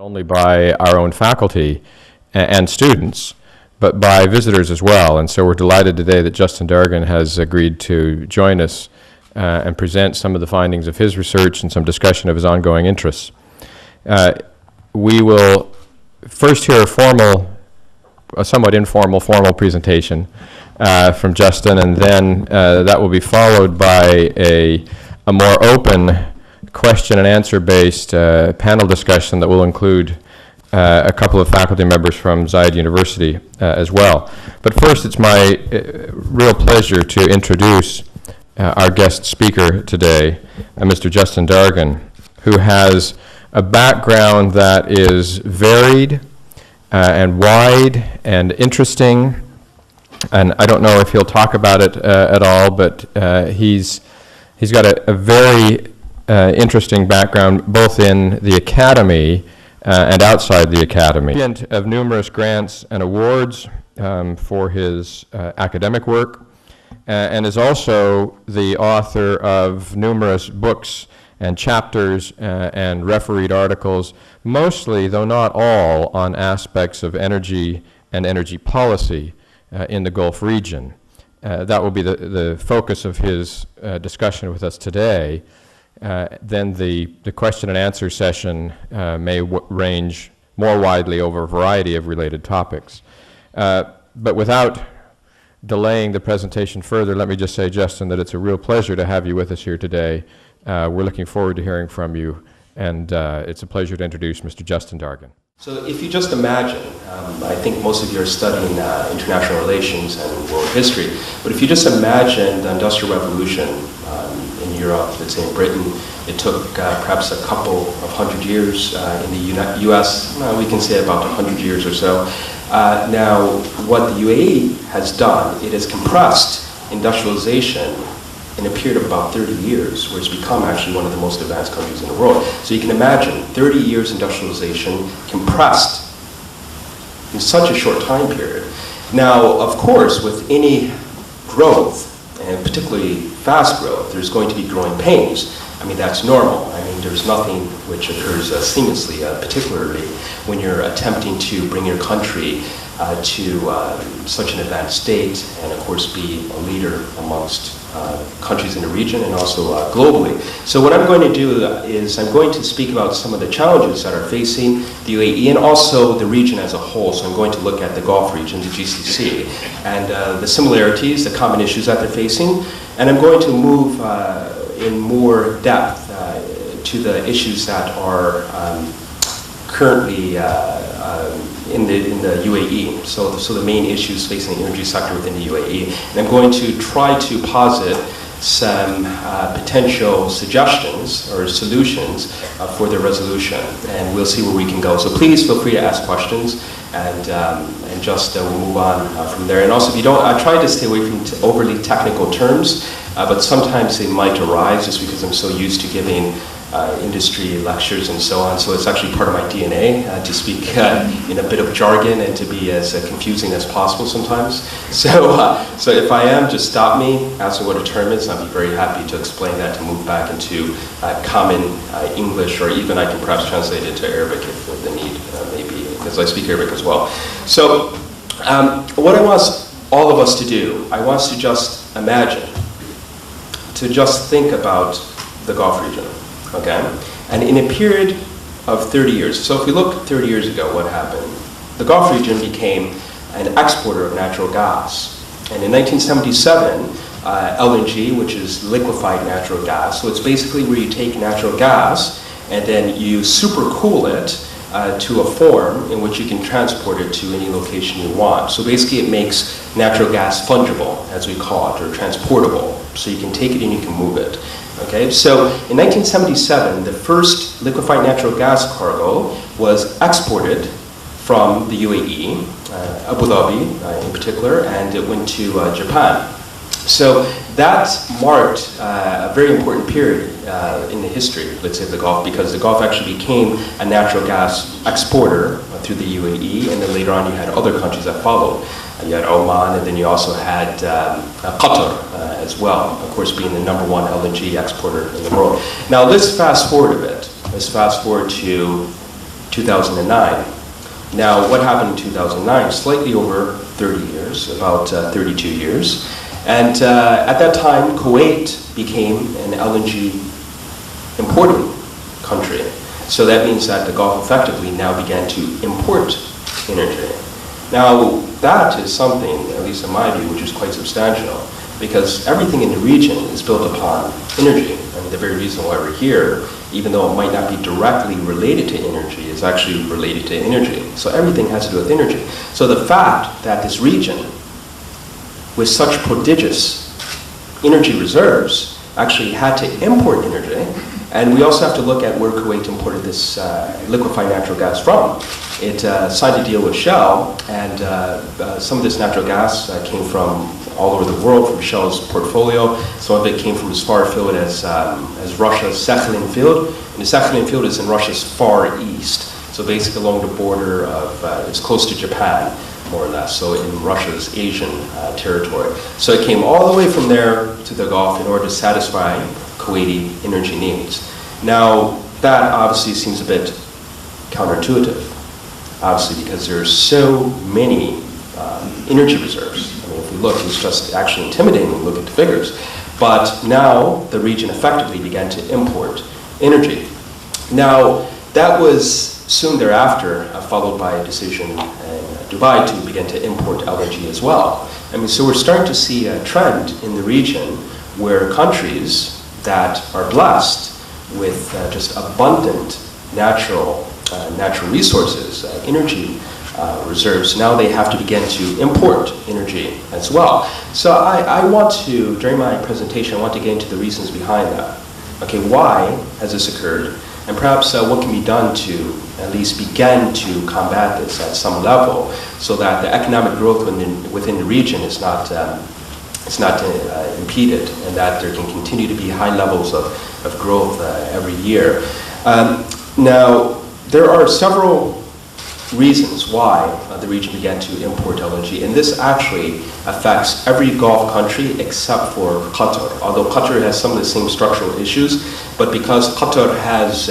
only by our own faculty and students, but by visitors as well. And so we're delighted today that Justin Dargin has agreed to join us and present some of the findings of his research and some discussion of his ongoing interests. We will first hear a somewhat informal, formal presentation from Justin, and then that will be followed by a more open question and answer based panel discussion that will include a couple of faculty members from Zayed University as well. But first, it's my real pleasure to introduce our guest speaker today, Mr. Justin Dargin, who has a background that is varied and wide and interesting. And I don't know if he'll talk about it at all, but he's got a very interesting background both in the academy and outside the academy. Of numerous grants and awards for his academic work, and is also the author of numerous books and chapters and refereed articles, mostly, though not all, on aspects of energy and energy policy in the Gulf region. That will be the focus of his discussion with us today. Then the question and answer session may range more widely over a variety of related topics. But without delaying the presentation further, let me just say, Justin, that it's a real pleasure to have you with us here today. We're looking forward to hearing from you, and it's a pleasure to introduce Mr. Justin Dargin. So if you just imagine, I think most of you are studying international relations and world history, but if you just imagine the Industrial Revolution in Europe, let's say in Britain, it took perhaps a couple of hundred years. In the US, we can say about 100 years or so. Now, what the UAE has done, it has compressed industrialization in a period of about 30 years, where it's become actually one of the most advanced countries in the world. So you can imagine 30 years industrialization compressed in such a short time period. Now, of course, with any growth, and particularly fast growth, there's going to be growing pains. I mean, that's normal. I mean, there's nothing which occurs seamlessly, particularly when you're attempting to bring your country to such an advanced state, and of course be a leader amongst countries in the region and also globally. So what I'm going to do is I'm going to speak about some of the challenges that are facing the UAE and also the region as a whole. So I'm going to look at the Gulf region, the GCC, and the similarities, the common issues that they're facing. And I'm going to move in more depth to the issues that are currently in the UAE, so the main issues facing the energy sector within the UAE. And I'm going to try to posit some potential suggestions or solutions for their resolution, and we'll see where we can go. So please feel free to ask questions, and just we'll move on from there. And also, if you don't, I try to stay away from overly technical terms, but sometimes they might arise just because I'm so used to giving industry lectures and so on. So it's actually part of my DNA to speak in a bit of jargon and to be as confusing as possible sometimes. So if I am, just stop me, ask me what a term is, and I'll be very happy to explain that, to move back into common English, or even I can perhaps translate it to Arabic if the need may be, because I speak Arabic as well. So what I want all of us to do, I want us to just imagine, to just think about the Gulf region. Okay, and in a period of 30 years, so if we look 30 years ago, what happened? The Gulf region became an exporter of natural gas. And in 1977, LNG, which is liquefied natural gas, so it's basically where you take natural gas and then you supercool it to a form in which you can transport it to any location you want. So basically it makes natural gas fungible, as we call it, or transportable. So you can take it and you can move it. Okay, so in 1977, the first liquefied natural gas cargo was exported from the UAE, Abu Dhabi in particular, and it went to Japan. So that marked a very important period in the history, let's say, of the Gulf, because the Gulf actually became a natural gas exporter through the UAE, and then later on you had other countries that followed. You had Oman, and then you also had Qatar as well, of course, being the #1 LNG exporter in the world. Now let's fast forward a bit. Let's fast forward to 2009. Now, what happened in 2009? Slightly over 30 years, about 32 years. And at that time, Kuwait became an LNG importing country. So that means that the Gulf effectively now began to import energy. Now, that is something, at least in my view, which is quite substantial, because everything in the region is built upon energy. I mean, the very reason why we're here, even though it might not be directly related to energy, is actually related to energy. So everything has to do with energy. So the fact that this region, with such prodigious energy reserves, actually had to import energy. And we also have to look at where Kuwait imported this liquefied natural gas from. It signed a deal with Shell, and some of this natural gas came from all over the world, from Shell's portfolio. Some of it came from as far afield as Russia's Sakhalin field. And the Sakhalin field is in Russia's far east. So basically along the border of, it's close to Japan, more or less, so in Russia's Asian territory. So it came all the way from there to the Gulf in order to satisfy Kuwaiti energy needs. Now, that obviously seems a bit counterintuitive, obviously, because there are so many energy reserves. I mean, if we look, it's just actually intimidating when we look at the figures. But now, the region effectively began to import energy. Now, that was soon thereafter followed by a decision in Dubai to begin to import LNG as well. I mean, so we're starting to see a trend in the region where countries that are blessed with just abundant natural resources, energy reserves, now they have to begin to import energy as well. So I want to, during my presentation, I want to get into the reasons behind that. Okay, why has this occurred? And perhaps what can be done to at least begin to combat this at some level so that the economic growth within the region is not impeded, and that there can continue to be high levels of growth every year. Now, there are several reasons why the region began to import LNG, and this actually affects every Gulf country except for Qatar. Although Qatar has some of the same structural issues, but because Qatar has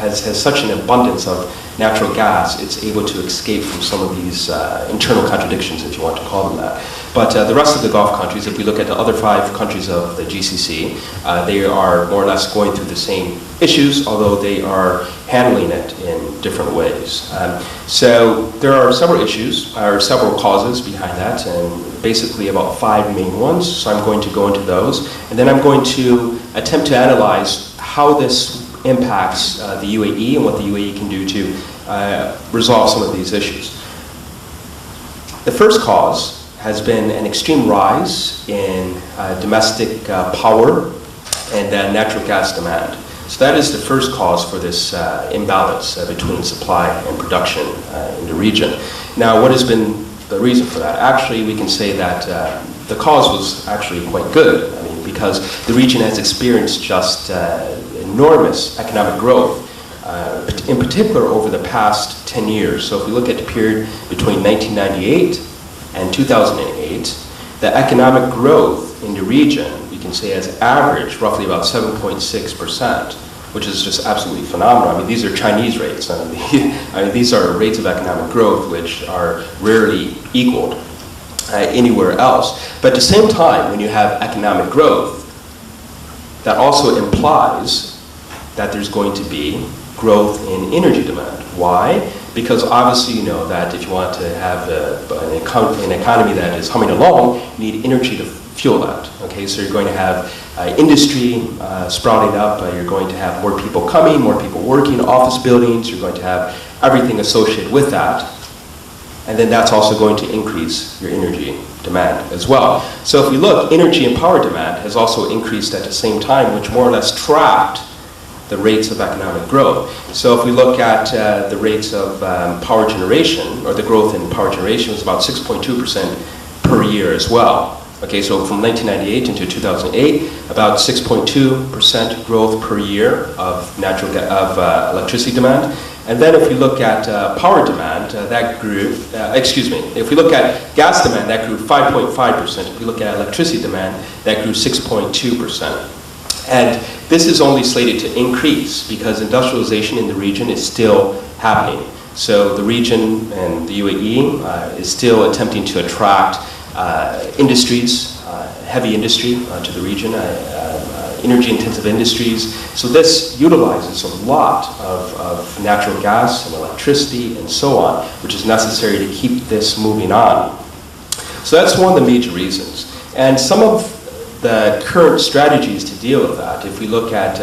has such an abundance of natural gas, it's able to escape from some of these internal contradictions, if you want to call them that. But the rest of the Gulf countries, if we look at the other 5 countries of the GCC, they are more or less going through the same issues, although they are handling it in different ways. So there are several issues, or several causes behind that, and basically about 5 main ones. So I'm going to go into those, and then I'm going to attempt to analyze how this impacts the UAE and what the UAE can do to resolve some of these issues. The first cause has been an extreme rise in domestic power and natural gas demand. So that is the first cause for this imbalance between supply and production in the region. Now, what has been the reason for that? Actually, we can say that the cause was actually quite good. I mean, because the region has experienced just enormous economic growth, in particular over the past 10 years. So if we look at the period between 1998 and 2008, the economic growth in the region, we can say, has averaged roughly about 7.6%, which is just absolutely phenomenal. I mean, these are Chinese rates. I mean, these are rates of economic growth which are rarely equaled anywhere else. But at the same time, when you have economic growth, that also implies that there's going to be growth in energy demand. Why? Because obviously you know that if you want to have an economy that is humming along, you need energy to fuel that. Okay, so you're going to have industry sprouting up, you're going to have more people coming, more people working, office buildings, you're going to have everything associated with that. And then that's also going to increase your energy demand as well. So if we look, energy and power demand has also increased at the same time, which more or less tracked the rates of economic growth. So if we look at the rates of power generation, or the growth in power generation, was about 6.2% per year as well. Okay, so from 1998 into 2008, about 6.2% growth per year of electricity demand. And then if we look at power demand, that grew, if we look at gas demand, that grew 5.5%. If we look at electricity demand, that grew 6.2%. And this is only slated to increase because industrialization in the region is still happening. So the region and the UAE is still attempting to attract industries, heavy industry to the region, energy-intensive industries. So this utilizes a lot of natural gas and electricity and so on, which is necessary to keep this moving on. So that's one of the major reasons. And some of the current strategies to deal with that, if we look at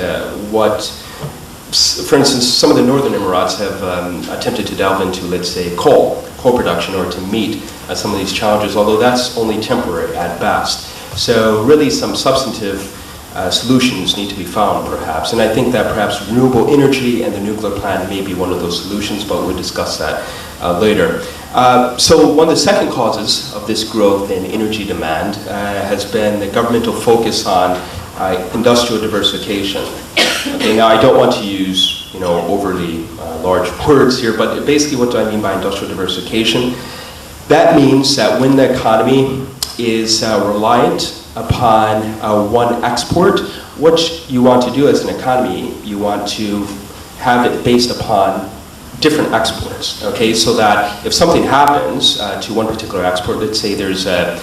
what, for instance, some of the northern Emirates have attempted to delve into, let's say, coal production, or to meet some of these challenges, although that's only temporary at best. So really some substantive solutions need to be found, perhaps. And I think that perhaps renewable energy and the nuclear plant may be one of those solutions, but we'll discuss that later. So one of the second causes of this growth in energy demand has been the governmental focus on industrial diversification. Okay, now I don't want to use overly large words here, but basically what do I mean by industrial diversification? That means that when the economy is reliant upon one export, what you want to do as an economy, you want to have it based upon different exports, okay? So that if something happens to one particular export, let's say there's a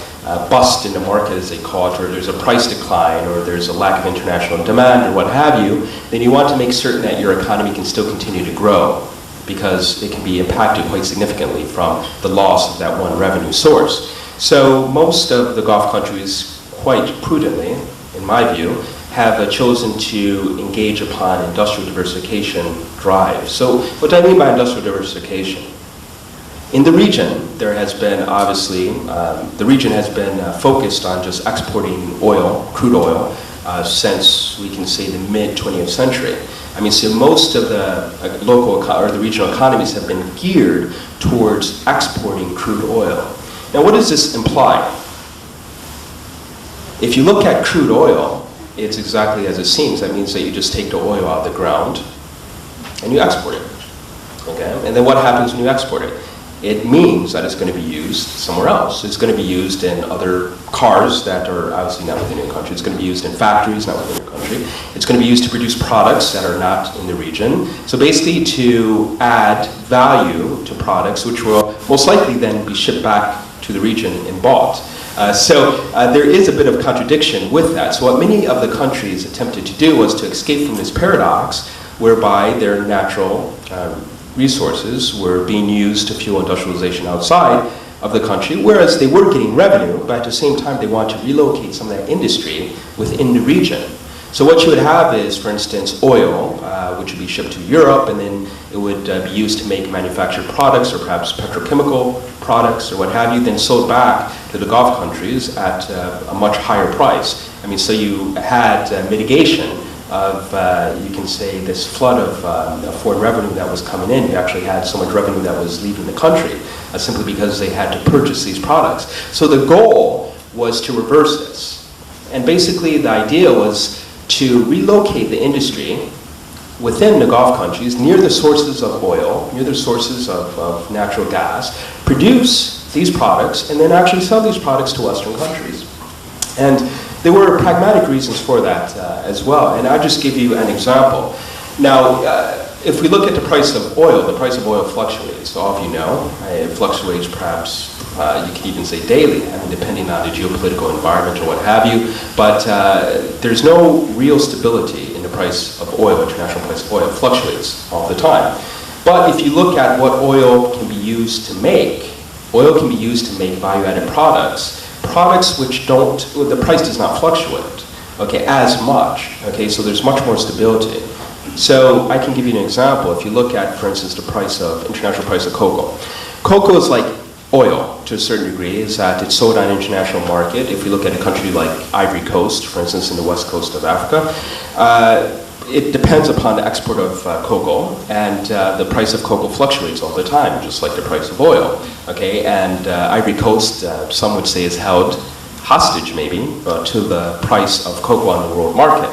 bust in the market, as they call it, or there's a price decline, or there's a lack of international demand, or what have you, then you want to make certain that your economy can still continue to grow, because it can be impacted quite significantly from the loss of that one revenue source. So most of the Gulf countries, quite prudently, in my view, have chosen to engage upon industrial diversification drive. So what do I mean by industrial diversification? In the region, there has been obviously, the region has been focused on just exporting oil, crude oil, since we can say the mid-20th century. I mean, so most of the local or the regional economies have been geared towards exporting crude oil. Now, what does this imply? If you look at crude oil, it's exactly as it seems. That means that you just take the oil out of the ground and you export it. Okay? And then what happens when you export it? It means that it's going to be used somewhere else. It's going to be used in other cars that are obviously not within your country. It's going to be used in factories not within your country. It's going to be used to produce products that are not in the region. So basically to add value to products which will most likely then be shipped back to the region and bought. So there is a bit of contradiction with that. So what many of the countries attempted to do was to escape from this paradox whereby their natural resources were being used to fuel industrialization outside of the country, whereas they were getting revenue, but at the same time they want to relocate some of that industry within the region. So what you would have is, for instance, oil, which would be shipped to Europe, and then it would be used to make manufactured products, or perhaps petrochemical products, or what have you, then sold back to the Gulf countries at a much higher price. I mean, so you had mitigation of, you can say, this flood of foreign revenue that was coming in. You actually had so much revenue that was leaving the country simply because they had to purchase these products. So the goal was to reverse this. And basically the idea was to relocate the industry within the Gulf countries near the sources of oil, near the sources of natural gas, produce these products, and then actually sell these products to Western countries. And there were pragmatic reasons for that as well, and I'll just give you an example. Now, if we look at the price of oil fluctuates. All of you know, it fluctuates perhaps, you could even say daily, I mean, depending on the geopolitical environment or what have you, but there's no real stability in the price of oil, international price of oil. It fluctuates all the time. But if you look at what oil can be used to make, oil can be used to make value-added products which don't, the price does not fluctuate, okay, as much, okay, so there's much more stability. So I can give you an example. If you look at, for instance, the international price of cocoa. Cocoa is like oil to a certain degree, is that it's sold on an international market. If we look at a country like Ivory Coast, for instance, in the west coast of Africa, it depends upon the export of cocoa, and the price of cocoa fluctuates all the time, just like the price of oil. Okay, and Ivory Coast, some would say, is held hostage, maybe, to the price of cocoa on the world market.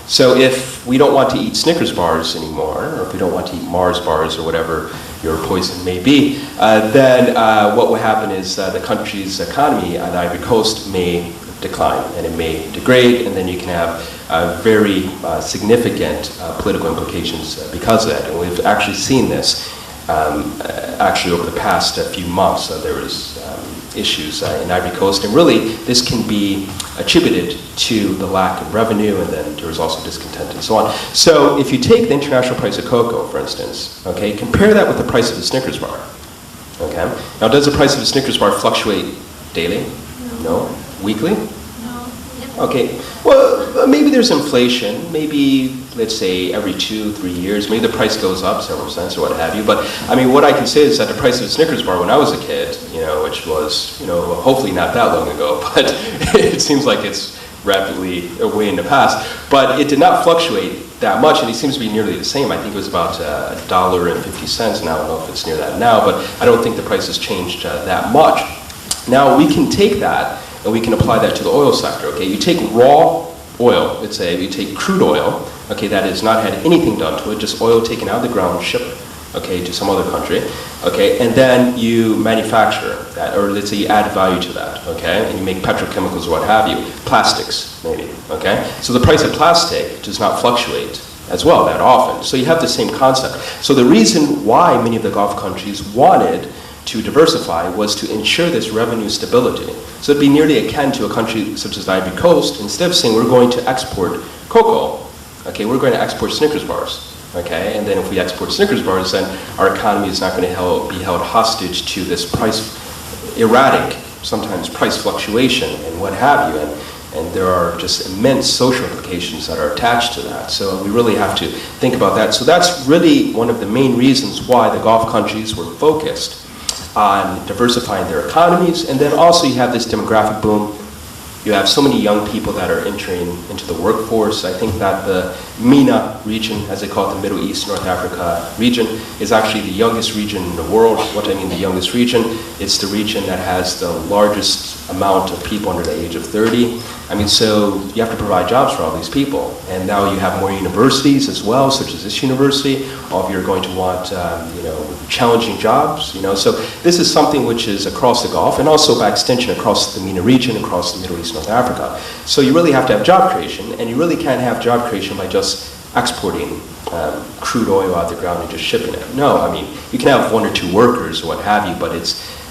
So if we don't want to eat Snickers bars anymore, or if we don't want to eat Mars bars or whatever your poison may be, then what will happen is the country's economy on the Ivory Coast may decline, and it may degrade, and then you can have very significant political implications because of that. And we've actually seen this actually over the past few months. There was issues in Ivory Coast, and really this can be attributed to the lack of revenue, and then there was also discontent and so on. So if you take the international price of cocoa, for instance, okay, compare that with the price of the Snickers bar. Okay. Now, does the price of a Snickers bar fluctuate daily? No. Weekly? No. Okay. Well, maybe there's inflation. Maybe, let's say, every 2-3 years, maybe the price goes up several cents or what have you. But I mean, what I can say is that the price of a Snickers bar when I was a kid, which was, hopefully not that long ago, but it seems like it's rapidly way in the past. But it did not fluctuate that much, and it seems to be nearly the same. I think it was about $1.50 now. I don't know if it's near that now, but I don't think the price has changed that much. Now, we can take that and we can apply that to the oil sector, okay? You take raw oil, let's say, you take crude oil, okay, that has not had anything done to it, just oil taken out of the ground, shipped, okay, to some other country, okay, and then you manufacture that, or let's say you add value to that, okay, and you make petrochemicals or what have you, plastics, maybe, okay? So the price of plastic does not fluctuate as well that often. So you have the same concept. So the reason why many of the Gulf countries wanted to diversify was to ensure this revenue stability. So it'd be nearly akin to a country such as the Ivory Coast. Instead of saying we're going to export cocoa, okay, we're going to export Snickers bars, okay? And then if we export Snickers bars, then our economy is not going to be held hostage to this erratic, sometimes price fluctuation and what have you. And there are just immense social implications that are attached to that. So we really have to think about that. So that's really one of the main reasons why the Gulf countries were focused on diversifying their economies. And then also you have this demographic boom. You have so many young people that are entering into the workforce. I think that the MENA region, as they call it, the Middle East, North Africa region, is actually the youngest region in the world. What I mean the youngest region, it's the region that has the largest amount of people under the age of 30. I mean, so you have to provide jobs for all these people. And now you have more universities as well, such as this university. All of you are going to want, challenging jobs, So this is something which is across the Gulf, and also by extension across the MENA region, across the Middle East, North Africa. So you really have to have job creation, and you really can't have job creation by just exporting crude oil out of the ground and just shipping it. No, I mean, you can have 1 or 2 workers or what have you, but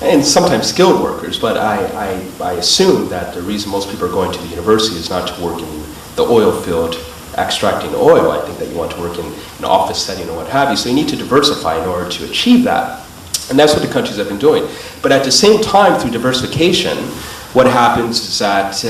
and sometimes skilled workers, but I assume that the reason most people are going to the university is not to work in the oil field extracting oil. I think that you want to work in an office setting or what have you. So you need to diversify in order to achieve that. And that's what the countries have been doing. But at the same time, through diversification, what happens is that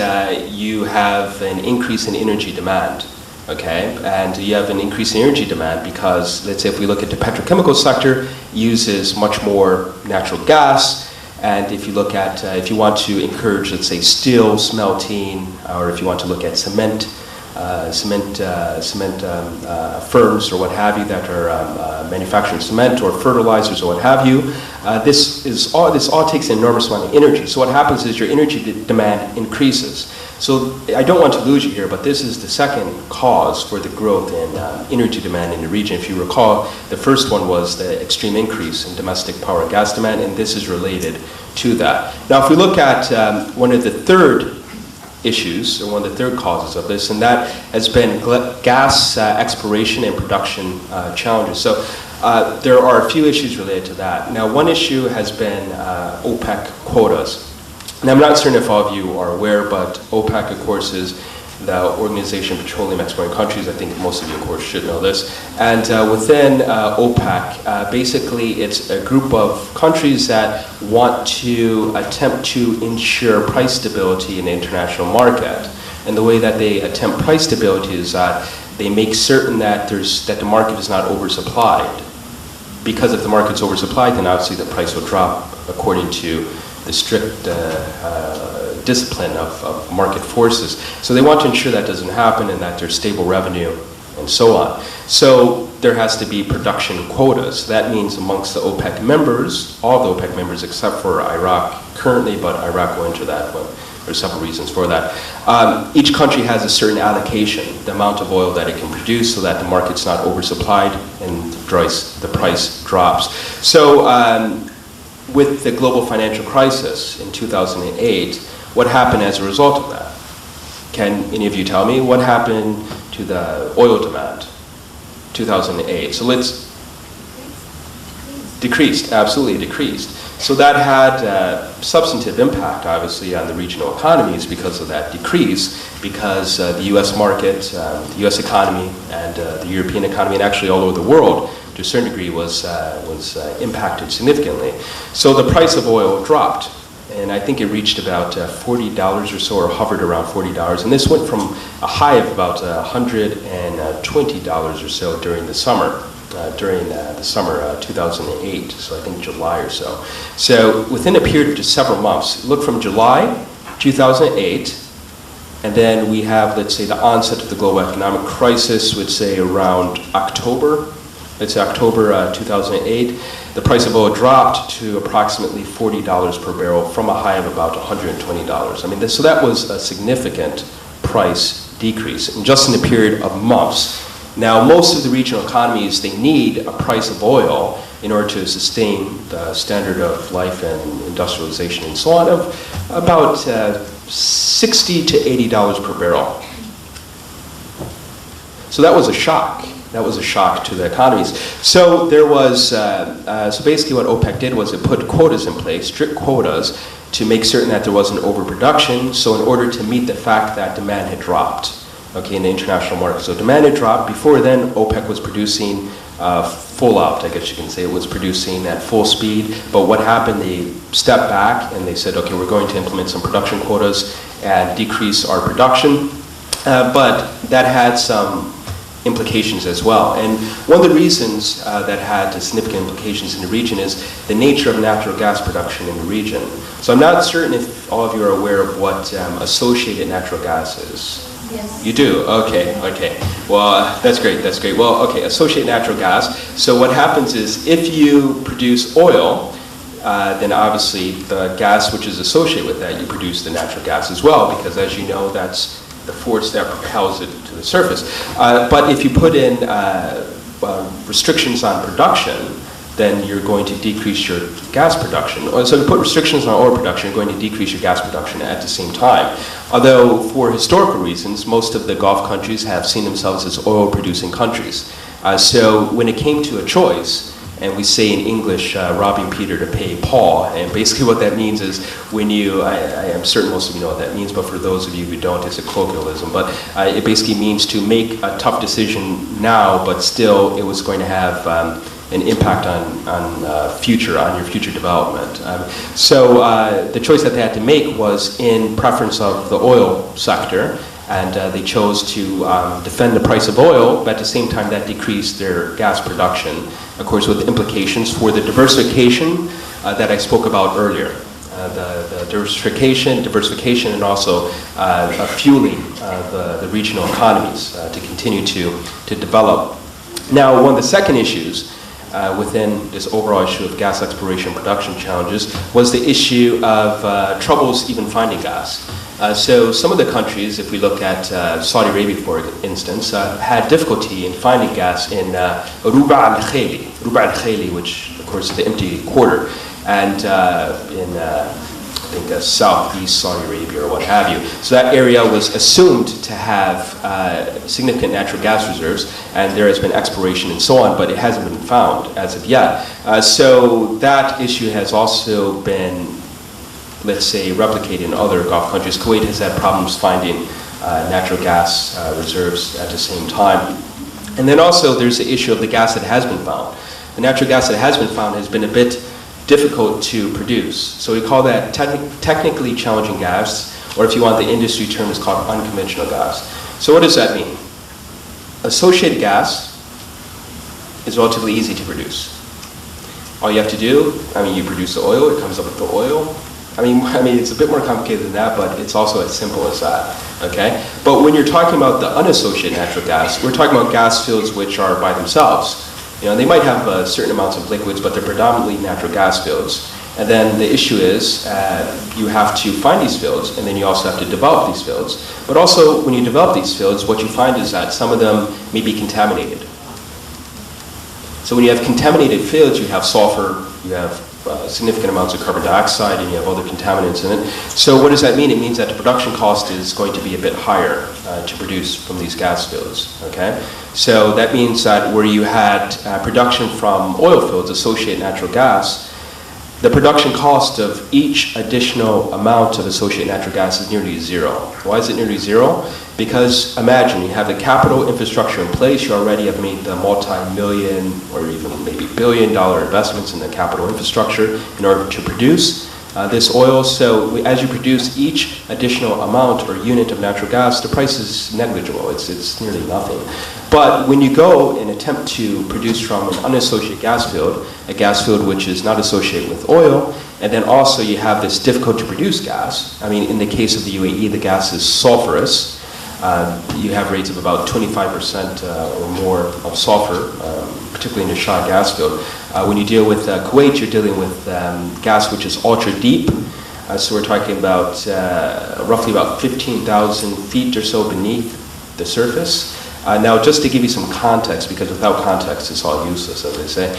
you have an increase in energy demand. Okay, and you have an increase in energy demand because, let's say if we look at the petrochemical sector, uses much more natural gas. And if you look at, if you want to encourage, let's say, steel smelting, or if you want to look at cement firms or what have you that are manufacturing cement or fertilizers or what have you, this all takes an enormous amount of energy. So what happens is your energy demand increases. So I don't want to lose you here, but this is the second cause for the growth in energy demand in the region. If you recall, the first one was the extreme increase in domestic power and gas demand, and this is related to that. Now, if we look at one of the third issues, or one of the third causes of this, and that has been gas exploration and production challenges. So there are a few issues related to that. Now, one issue has been OPEC quotas. Now, I'm not certain if all of you are aware, but OPEC, of course, is the Organization of Petroleum Exporting Countries. I think most of you, of course, should know this. And within OPEC, basically, it's a group of countries that want to attempt to ensure price stability in the international market. And the way that they attempt price stability is that they make certain that the market is not oversupplied. Because if the market's oversupplied, then obviously the price will drop according to the strict discipline of market forces. So they want to ensure that doesn't happen and that there's stable revenue and so on. So there has to be production quotas. That means amongst the OPEC members, all the OPEC members except for Iraq currently, but Iraq will enter that one. There's several reasons for that. Each country has a certain allocation, the amount of oil that it can produce so that the market's not oversupplied and the price drops. So with the global financial crisis in 2008, what happened as a result of that? Can any of you tell me what happened to the oil demand? 2008. So let's decreased, absolutely decreased. So that had substantive impact, obviously, on the regional economies because of that decrease, because the U.S. market, the U.S. economy, and the European economy, and actually all over the world, to a certain degree, was impacted significantly. So the price of oil dropped, and I think it reached about $40 or so, or hovered around $40. And this went from a high of about $120 or so during the summer. During the summer 2008, so I think July or so. So within a period of just several months, look from July 2008, and then we have, let's say, the onset of the global economic crisis, would say around October, let's say October 2008, the price of oil dropped to approximately $40 per barrel from a high of about $120. I mean, so that was a significant price decrease, and just in a period of months. Now, most of the regional economies, they need a price of oil in order to sustain the standard of life and industrialization and so on of about $60 to $80 per barrel. So that was a shock. That was a shock to the economies. So there was, so basically what OPEC did was it put quotas in place, strict quotas, to make certain that there wasn't overproduction. So in order to meet the fact that demand had dropped, okay, in the international market. So demand had dropped. Before then, OPEC was producing full out, I guess you can say. It was producing at full speed. But what happened, they stepped back and they said, okay, we're going to implement some production quotas and decrease our production. But that had some implications as well. And one of the reasons that had significant implications in the region is the nature of natural gas production in the region. So I'm not certain if all of you are aware of what associated natural gas is. Yes. You do? Okay, okay. Well, that's great, that's great. Well, okay, associated natural gas. So what happens is if you produce oil, then obviously the gas which is associated with that, you produce the natural gas as well, because as you know, that's the force that propels it to the surface. But if you put in restrictions on production, then you're going to decrease your gas production. So if you put restrictions on oil production, you're going to decrease your gas production at the same time. Although for historical reasons, most of the Gulf countries have seen themselves as oil-producing countries. So when it came to a choice, and we say in English, robbing Peter to pay Paul, and basically what that means is when you, I am certain most of you know what that means, but for those of you who don't, it's a colloquialism, but it basically means to make a tough decision now, but still it was going to have an impact on your future development. So the choice that they had to make was in preference of the oil sector, and they chose to defend the price of oil, but at the same time that decreased their gas production, of course with implications for the diversification that I spoke about earlier. The diversification, and also fueling the regional economies to continue to develop. Now, one of the second issues within this overall issue of gas exploration production challenges was the issue of troubles even finding gas. So some of the countries, if we look at Saudi Arabia, for instance, had difficulty in finding gas in Ruba al-Khali, which of course is the empty quarter, and in I think southeast Saudi Arabia or what have you. So that area was assumed to have significant natural gas reserves, and there has been exploration and so on, but it hasn't been found as of yet. So that issue has also been, let's say, replicated in other Gulf countries. Kuwait has had problems finding natural gas reserves at the same time. And then also there's the issue of the gas that has been found. The natural gas that has been found has been a bit difficult to produce. So we call that technically challenging gas, or if you want, the industry term is called unconventional gas. So what does that mean? Associated gas is relatively easy to produce. All you have to do, you produce the oil, it comes up with the oil. I mean, it's a bit more complicated than that, but it's also as simple as that, okay? But when you're talking about the unassociated natural gas, we're talking about gas fields which are by themselves. They might have certain amounts of liquids, but they're predominantly natural gas fields. And then the issue is you have to find these fields, and then you also have to develop these fields. But also, when you develop these fields, what you find is that some of them may be contaminated. So when you have contaminated fields, you have sulfur, you have significant amounts of carbon dioxide, and you have other contaminants in it. So what does that mean? It means that the production cost is going to be a bit higher to produce from these gas fields, okay? So that means that where you had production from oil fields, associated natural gas, the production cost of each additional amount of associated natural gas is nearly zero. Why is it nearly zero? Because imagine you have the capital infrastructure in place, you already have made the multi-million or even maybe billion-dollar investments in the capital infrastructure in order to produce this oil. So as you produce each additional amount or unit of natural gas, the price is negligible. It's nearly nothing. But when you go and attempt to produce from an unassociated gas field, a gas field which is not associated with oil, and then also you have this difficult to produce gas. I mean, in the case of the UAE, the gas is sulfurous. You have rates of about 25% or more of sulfur, particularly in the Shah gas field. When you deal with Kuwait, you're dealing with gas which is ultra deep. So we're talking about roughly about 15,000 feet or so beneath the surface. Now, just to give you some context, because without context it's all useless, as they say,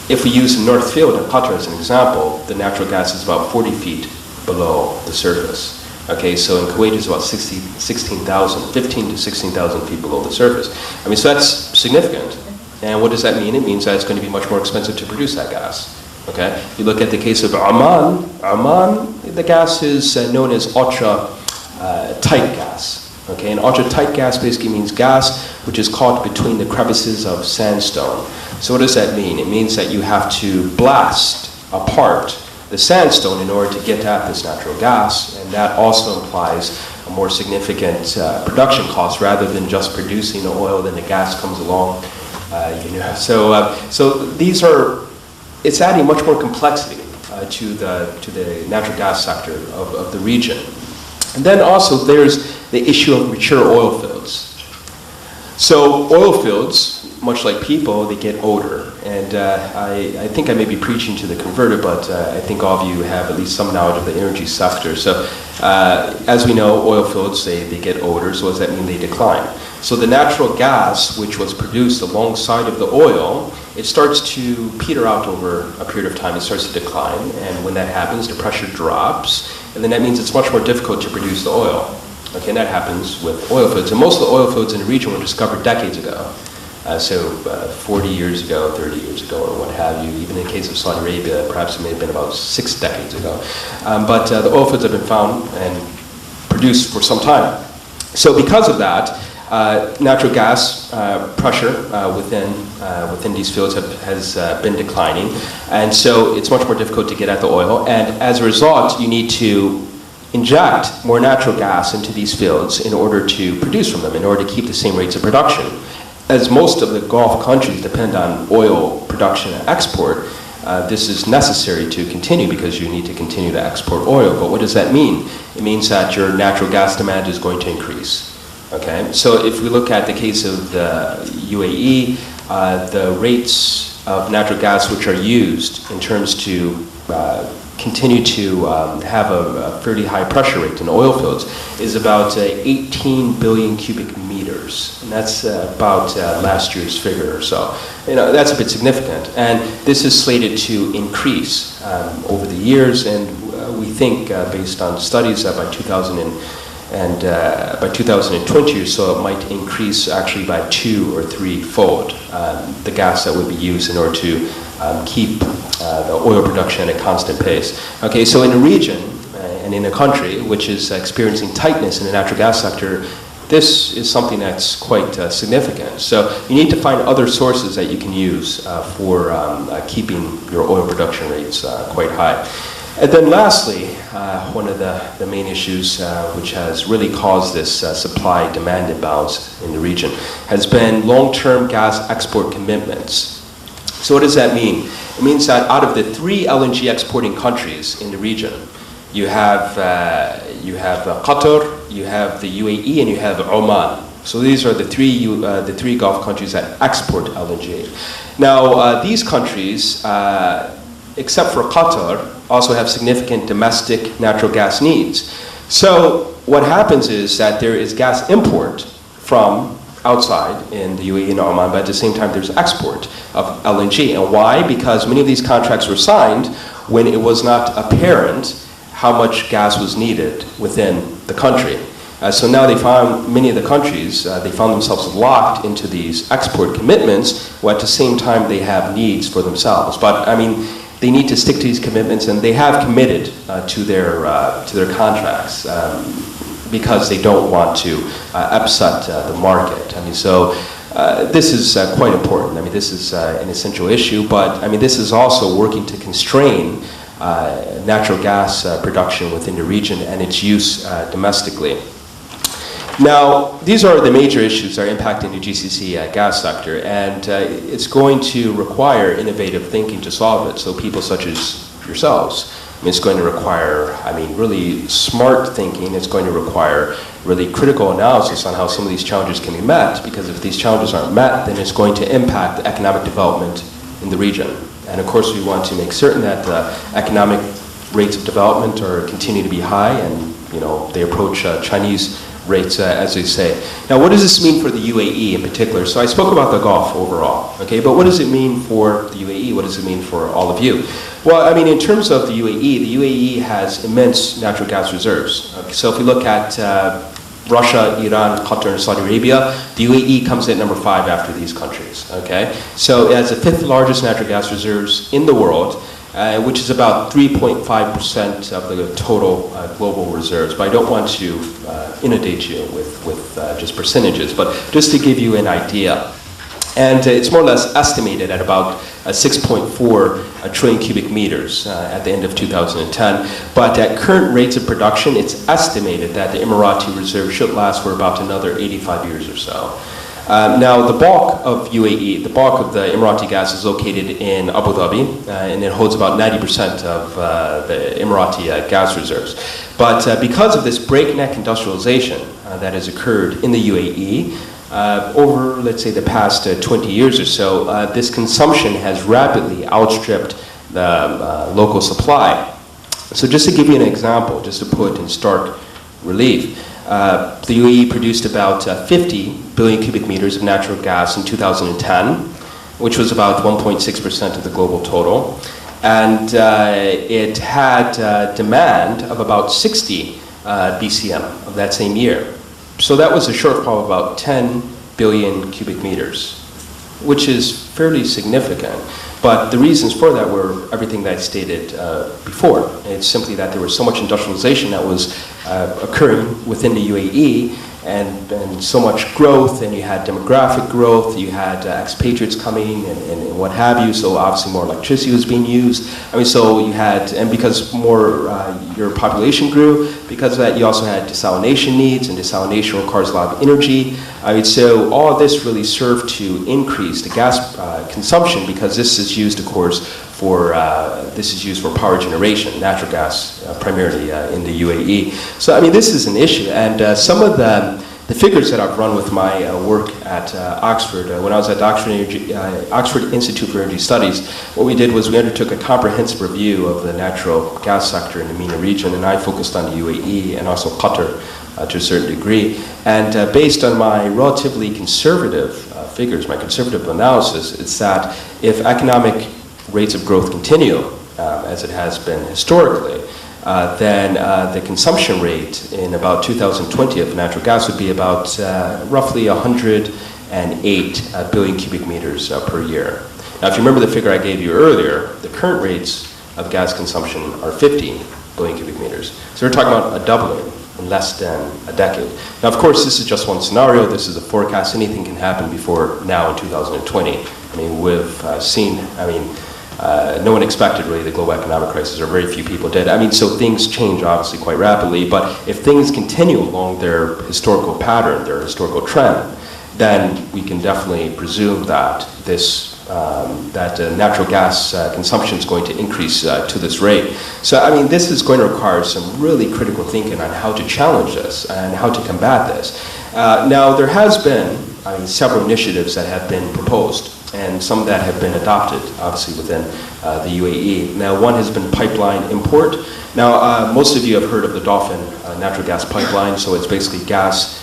if we use the North Field in Qatar as an example, the natural gas is about 40 feet below the surface. Okay, so in Kuwait it's about 15 to 16,000 feet below the surface. I mean, so that's significant. And what does that mean? It means that it's going to be much more expensive to produce that gas. Okay, if you look at the case of Oman, the gas is known as ultra tight gas. Okay, and ultra tight gas basically means gas which is caught between the crevices of sandstone. So what does that mean? It means that you have to blast apart the sandstone in order to get at this natural gas, and that also implies a more significant production cost rather than just producing the oil, then the gas comes along. So these are, it's adding much more complexity to the natural gas sector of the region. And then also there's the issue of mature oil fields. So oil fields, much like people, they get older. And I think I may be preaching to the converted, but I think all of you have at least some knowledge of the energy sector. So as we know, oil fields, they get older. So what does that mean? They decline. So the natural gas, which was produced alongside of the oil, it starts to peter out over a period of time. It starts to decline. And when that happens, the pressure drops. And then that means it's much more difficult to produce the oil. Okay, and that happens with oil fields. And most of the oil fields in the region were discovered decades ago. 40 years ago, 30 years ago, or what have you. Even in the case of Saudi Arabia, perhaps it may have been about 6 decades ago. But the oil fields have been found and produced for some time. So because of that, natural gas pressure within these fields has been declining. And so it's much more difficult to get at the oil. And as a result, you need to inject more natural gas into these fields in order to produce from them, in order to keep the same rates of production. As most of the Gulf countries depend on oil production and export, this is necessary to continue because you need to continue to export oil. But what does that mean? It means that your natural gas demand is going to increase. Okay, so if we look at the case of the UAE, the rates of natural gas which are used in terms to continue to have a fairly high pressure rate in oil fields is about 18 billion cubic meters. And that's about last year's figure or so. You know, that's a bit significant. And this is slated to increase over the years. And we think, based on studies, that by 2020 or so, it might increase actually by 2 or 3-fold the gas that would be used in order to keep the oil production at a constant pace. Okay, so in a region and in a country which is experiencing tightness in the natural gas sector, this is something that's quite significant. So you need to find other sources that you can use for keeping your oil production rates quite high. And then lastly, one of the main issues which has really caused this supply-demand imbalance in the region has been long-term gas export commitments. So what does that mean? It means that out of the 3 LNG exporting countries in the region, you have Qatar, you have the UAE, and you have Oman. So these are the three Gulf countries that export LNG. Now these countries, except for Qatar, also have significant domestic natural gas needs. So what happens is that there is gas import from outside in the UAE and Oman, but at the same time there's export of LNG. And why? Because many of these contracts were signed when it was not apparent how much gas was needed within the country. So now many of the countries, they found themselves locked into these export commitments, while at the same time they have needs for themselves. But I mean, they need to stick to these commitments, and they have committed to their contracts because they don't want to upset the market. I mean, so this is quite important. I mean, this is an essential issue, but I mean, this is also working to constrain natural gas production within the region and its use domestically. Now, these are the major issues that are impacting the GCC gas sector, and it's going to require innovative thinking to solve it. So people such as yourselves, I mean, it's going to require, I mean, really smart thinking. It's going to require really critical analysis on how some of these challenges can be met, because if these challenges aren't met, then it's going to impact the economic development in the region. And of course, we want to make certain that economic rates of development continue to be high, and they approach Chinese rates, as they say. Now, what does this mean for the UAE in particular? So I spoke about the Gulf overall, okay, but what does it mean for the UAE? What does it mean for all of you? Well, I mean, in terms of the UAE has immense natural gas reserves. Okay, so if we look at Russia, Iran, Qatar, and Saudi Arabia, the UAE comes in number 5 after these countries, okay? So it has the 5th largest natural gas reserves in the world, which is about 3.5% of the total global reserves. But I don't want to inundate you with just percentages, but just to give you an idea. And it's more or less estimated at about 6.4 trillion cubic meters at the end of 2010. But at current rates of production, it's estimated that the Emirati reserve should last for about another 85 years or so. Now, the bulk of UAE, the bulk of the Emirati gas is located in Abu Dhabi, and it holds about 90% of the Emirati gas reserves. But because of this breakneck industrialization that has occurred in the UAE, over, let's say, the past 20 years or so, this consumption has rapidly outstripped the local supply. So just to give you an example, just to put in stark relief, the UAE produced about 50 billion cubic meters of natural gas in 2010, which was about 1.6% of the global total. And it had demand of about 60 BCM of that same year. So that was a shortfall of about 10 billion cubic meters, which is fairly significant. But the reasons for that were everything that I stated before. It's simply that there was so much industrialization that was occurring within the UAE, and so much growth, and you had demographic growth, you had expatriates coming and what have you, so obviously more electricity was being used. I mean, so you had, and because more your population grew, because of that you also had desalination needs, and desalination requires a lot of energy. I mean, so all of this really served to increase the gas consumption, because this is used, of course, for power generation, natural gas primarily in the UAE. So I mean, this is an issue, and some of the figures that I've run with my work at Oxford, when I was at Oxford Institute for Energy Studies, what we did was we undertook a comprehensive review of the natural gas sector in the MENA region, and I focused on the UAE and also Qatar to a certain degree. And based on my relatively conservative figures, my conservative analysis, it's that if economic rates of growth continue, as it has been historically, then the consumption rate in about 2020 of natural gas would be about roughly 108 billion cubic meters per year. Now, if you remember the figure I gave you earlier, the current rates of gas consumption are 50 billion cubic meters. So we're talking about a doubling in less than a decade. Now, of course, this is just one scenario. This is a forecast. Anything can happen before now in 2020. I mean, we've seen, no one expected really the global economic crisis, or very few people did. I mean, so things change obviously quite rapidly, but if things continue along their historical pattern, their historical trend, then we can definitely presume that this natural gas consumption is going to increase to this rate. So, I mean, this is going to require some really critical thinking on how to challenge this and how to combat this. Now, there has been several initiatives that have been proposed, and some that have been adopted, obviously, within the UAE. Now, one has been pipeline import. Now, most of you have heard of the Dolphin natural gas pipeline, so it's basically gas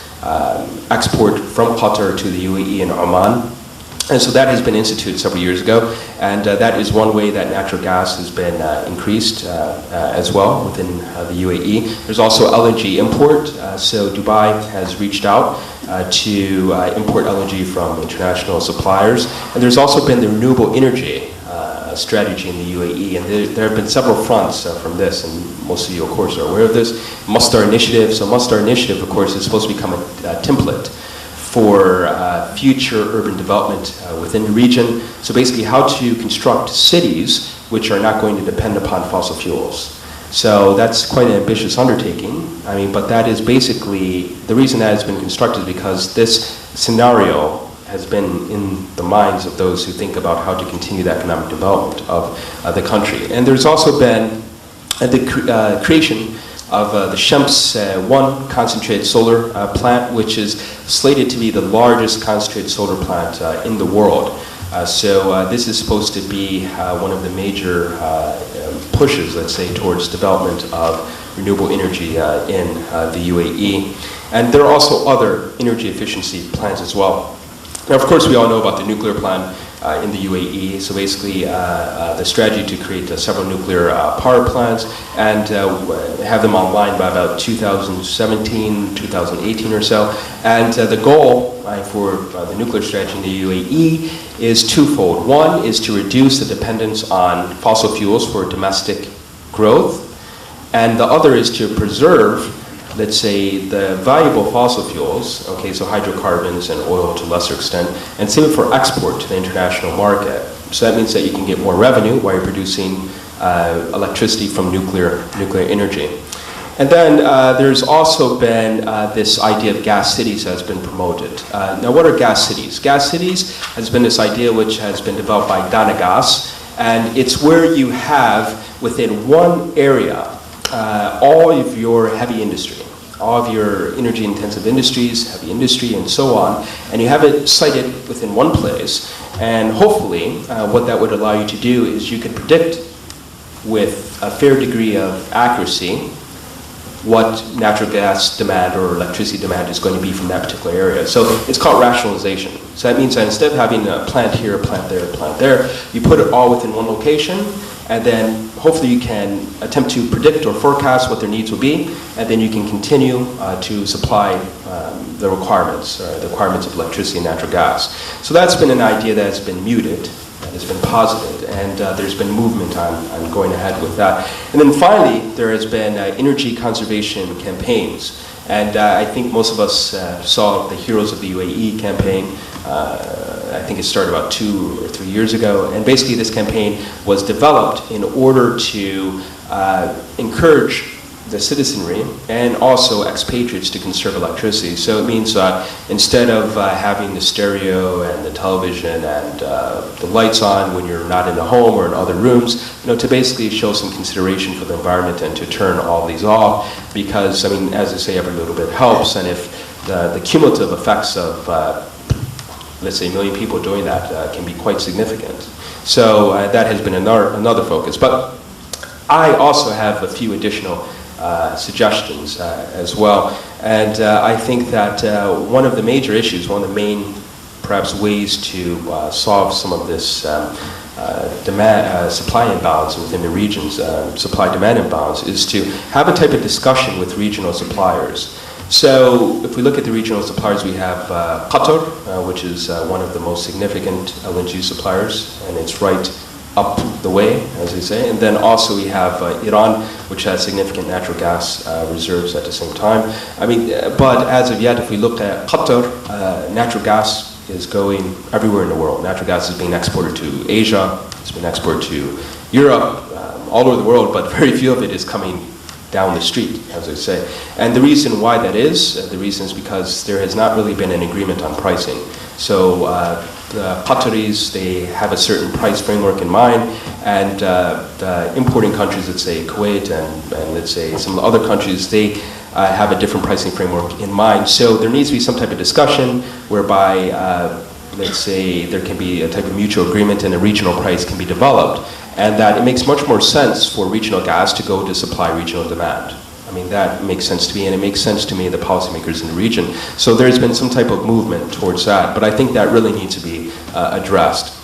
export from Qatar to the UAE and Oman. And so that has been instituted several years ago, and that is one way that natural gas has been increased as well within the UAE. There's also LNG import, so Dubai has reached out to import LNG from international suppliers. And there's also been the renewable energy strategy in the UAE, and there have been several fronts from this, and most of you, of course, are aware of this. Must-Start Initiative. So Must-Start Initiative, of course, is supposed to become a template for future urban development within the region. So basically how to construct cities which are not going to depend upon fossil fuels. So that's quite an ambitious undertaking. I mean, but that is basically, the reason that has been constructed is because this scenario has been in the minds of those who think about how to continue the economic development of the country. And there's also been the creation of the Shams 1 concentrated solar plant, which is slated to be the largest concentrated solar plant in the world. So this is supposed to be one of the major pushes, let's say, towards development of renewable energy in the UAE. And there are also other energy efficiency plans as well. Now, of course, we all know about the nuclear plan in the UAE. So basically, the strategy to create several nuclear power plants and have them online by about 2017, 2018 or so. And the goal for the nuclear strategy in the UAE is twofold. One is to reduce the dependence on fossil fuels for domestic growth, and the other is to preserve, let's say, the valuable fossil fuels, okay, so hydrocarbons and oil to a lesser extent, and save it for export to the international market. So that means that you can get more revenue while you're producing electricity from nuclear energy. And then there's also been this idea of gas cities has been promoted. Now, what are gas cities? Gas cities has been this idea which has been developed by Gas, and it's where you have within one area all of your heavy industry, all of your energy-intensive industries, heavy industry, and so on, and you have it sited within one place. And hopefully, what that would allow you to do is you can predict with a fair degree of accuracy what natural gas demand or electricity demand is going to be from that particular area. So it's called rationalization. So that means that instead of having a plant here, a plant there, a plant there, you put it all within one location, and then hopefully you can attempt to predict or forecast what their needs will be, and then you can continue to supply the requirements of electricity and natural gas. So that's been an idea that has been muted, that has been posited, and there's been movement on going ahead with that. And then finally, there has been energy conservation campaigns. And I think most of us saw the Heroes of the UAE campaign. I think it started about 2 or 3 years ago. And basically this campaign was developed in order to encourage the citizenry and also expatriates to conserve electricity. So it means instead of having the stereo and the television and the lights on when you're not in the home or in other rooms, to basically show some consideration for the environment and to turn all these off, because, I mean, as I say, every little bit helps, and if the cumulative effects of, let's say, 1 million people doing that can be quite significant. So that has been another focus. But I also have a few additional suggestions as well. And I think that one of the major issues, one of the main perhaps ways to solve some of this supply imbalance within the regions, supply-demand imbalance, is to have a type of discussion with regional suppliers. So if we look at the regional suppliers, we have Qatar, which is one of the most significant LNG suppliers, and it's right up the way, as they say. And then also we have Iran, which has significant natural gas reserves at the same time. I mean, but as of yet, if we look at Qatar, natural gas is going everywhere in the world. Natural gas is being exported to Asia, it's been exported to Europe, all over the world, but very few of it is coming down the street, as they say. And the reason why that is, the reason is because there has not really been an agreement on pricing. So the Qataris, they have a certain price framework in mind, and the importing countries, let's say Kuwait and let's say some of the other countries, they have a different pricing framework in mind. So there needs to be some type of discussion whereby, let's say, there can be a type of mutual agreement and a regional price can be developed, and that it makes much more sense for regional gas to go to supply regional demand. I mean, that makes sense to me, and it makes sense to me, the policymakers in the region. So there's been some type of movement towards that, but I think that really needs to be addressed.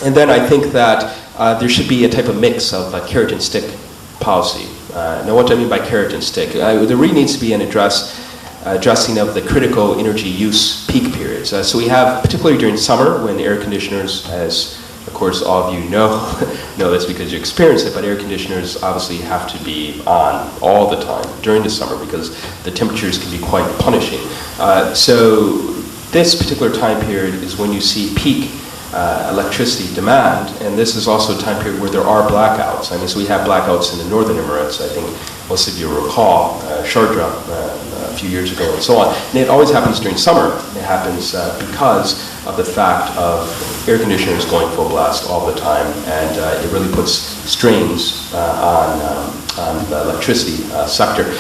And then I think that there should be a type of mix of carrot and stick policy. Now, what do I mean by carrot and stick? There really needs to be an addressing of the critical energy use peak periods. So we have, particularly during summer, when air conditioners, as of course all of you know this because you experience it, but air conditioners obviously have to be on all the time during the summer because the temperatures can be quite punishing. So this particular time period is when you see peak electricity demand, and this is also a time period where there are blackouts. I mean, so we have blackouts in the Northern Emirates. I think most of you recall Sharjah a few years ago and so on. And it always happens during summer. It happens because of the fact of air conditioners going full blast all the time, and it really puts strains on the electricity sector.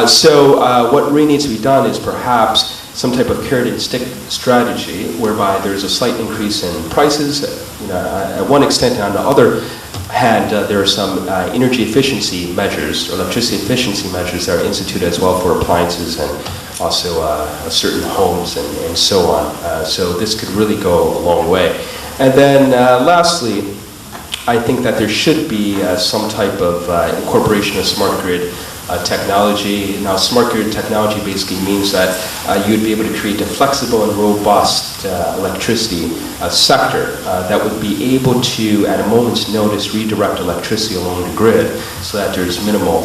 So what really needs to be done is perhaps some type of carrot and stick strategy whereby there's a slight increase in prices, at one extent, and on the other hand, there are some energy efficiency measures, or electricity efficiency measures that are instituted as well for appliances and also certain homes and so on. So this could really go a long way. And then lastly, I think that there should be some type of incorporation of smart grid technology. Now, smart grid technology basically means that you would be able to create a flexible and robust electricity sector that would be able to, at a moment's notice, redirect electricity along the grid so that there's minimal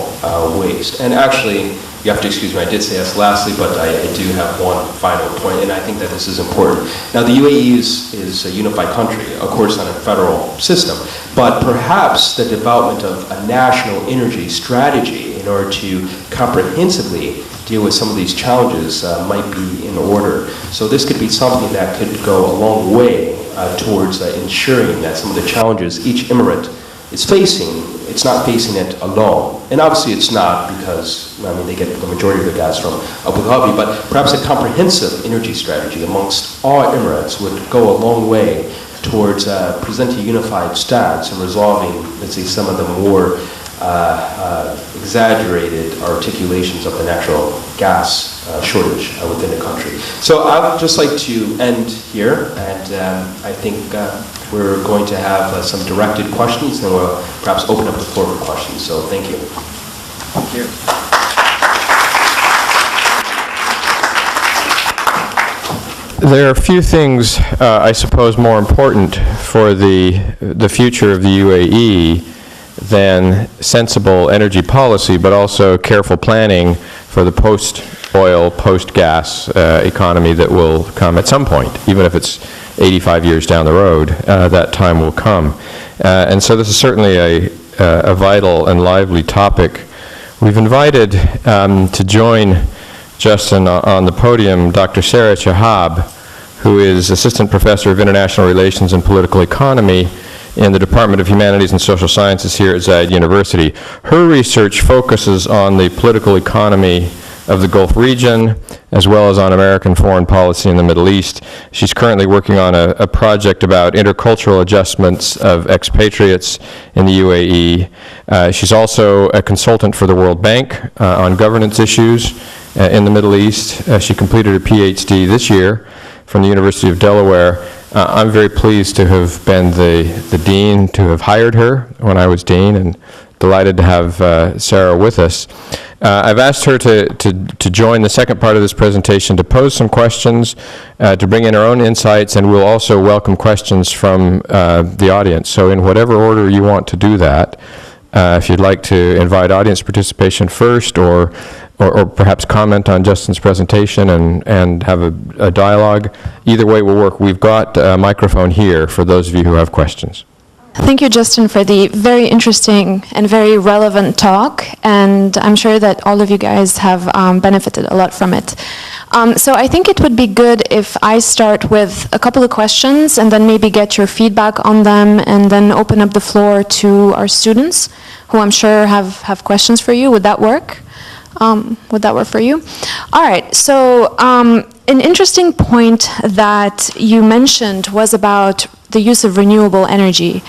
waste. And actually, you have to excuse me, I did say this lastly, but I do have one final point, and I think that this is important. Now, the UAE is a unified country, of course, on a federal system, but perhaps the development of a national energy strategy in order to comprehensively deal with some of these challenges might be in order. So this could be something that could go a long way towards ensuring that some of the challenges each emirate is facing, it's not facing it alone. And obviously it's not, because they get the majority of their gas from Abu Dhabi, but perhaps a comprehensive energy strategy amongst all emirates would go a long way towards presenting a unified stance and resolving, let's say, some of the more exaggerated articulations of the natural gas shortage within the country. So I would just like to end here, and I think we're going to have some directed questions, and we'll perhaps open up the floor for questions. So thank you. Thank you. There are a few things, I suppose, more important for the future of the UAE than sensible energy policy, but also careful planning for the post-oil, post-gas economy that will come at some point, even if it's 85 years down the road. That time will come. And so this is certainly a vital and lively topic. We've invited to join Justin on the podium Dr. Sarah Chahab, who is Assistant Professor of International Relations and Political Economy in the Department of Humanities and Social Sciences here at Zayed University. Her research focuses on the political economy of the Gulf region, as well as on American foreign policy in the Middle East. She's currently working on a project about intercultural adjustments of expatriates in the UAE. She's also a consultant for the World Bank on governance issues in the Middle East. She completed a PhD this year from the University of Delaware. I'm very pleased to have been the dean, to have hired her when I was dean, and delighted to have Sarah with us. I've asked her to join the second part of this presentation to pose some questions, to bring in her own insights, and we'll also welcome questions from the audience. So in whatever order you want to do that, if you'd like to invite audience participation first, or perhaps comment on Justin's presentation and have a dialogue, either way will work. We've got a microphone here for those of you who have questions. Thank you, Justin, for the very interesting and very relevant talk, and I'm sure that all of you guys have benefited a lot from it. So I think it would be good if I start with a couple of questions and then maybe get your feedback on them, and then open up the floor to our students, who I'm sure have questions for you. Would that work? Would that work for you? All right, so an interesting point that you mentioned was about the use of renewable energy.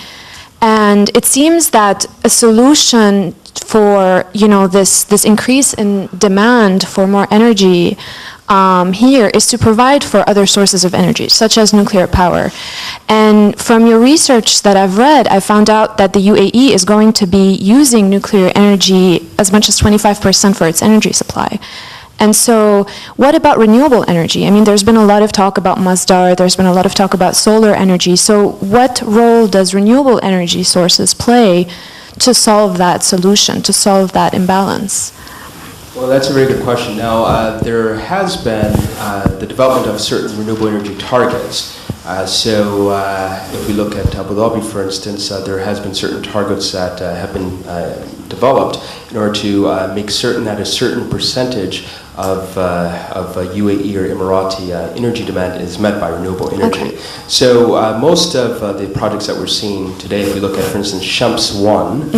And it seems that a solution for, you know, this increase in demand for more energy here is to provide for other sources of energy, such as nuclear power. And from your research that I've read, I found out that the UAE is going to be using nuclear energy as much as 25% for its energy supply. And so what about renewable energy? I mean, there's been a lot of talk about Masdar, there's been a lot of talk about solar energy. So what role does renewable energy sources play to solve that solution, to solve that imbalance? Well, that's a very good question. Now, there has been the development of certain renewable energy targets. So if we look at Abu Dhabi, for instance, there has been certain targets that have been developed in order to make certain that a certain percentage of UAE or Emirati energy demand is met by renewable energy. Okay. So most of the projects that we're seeing today, if we look at, for instance, Shams 1,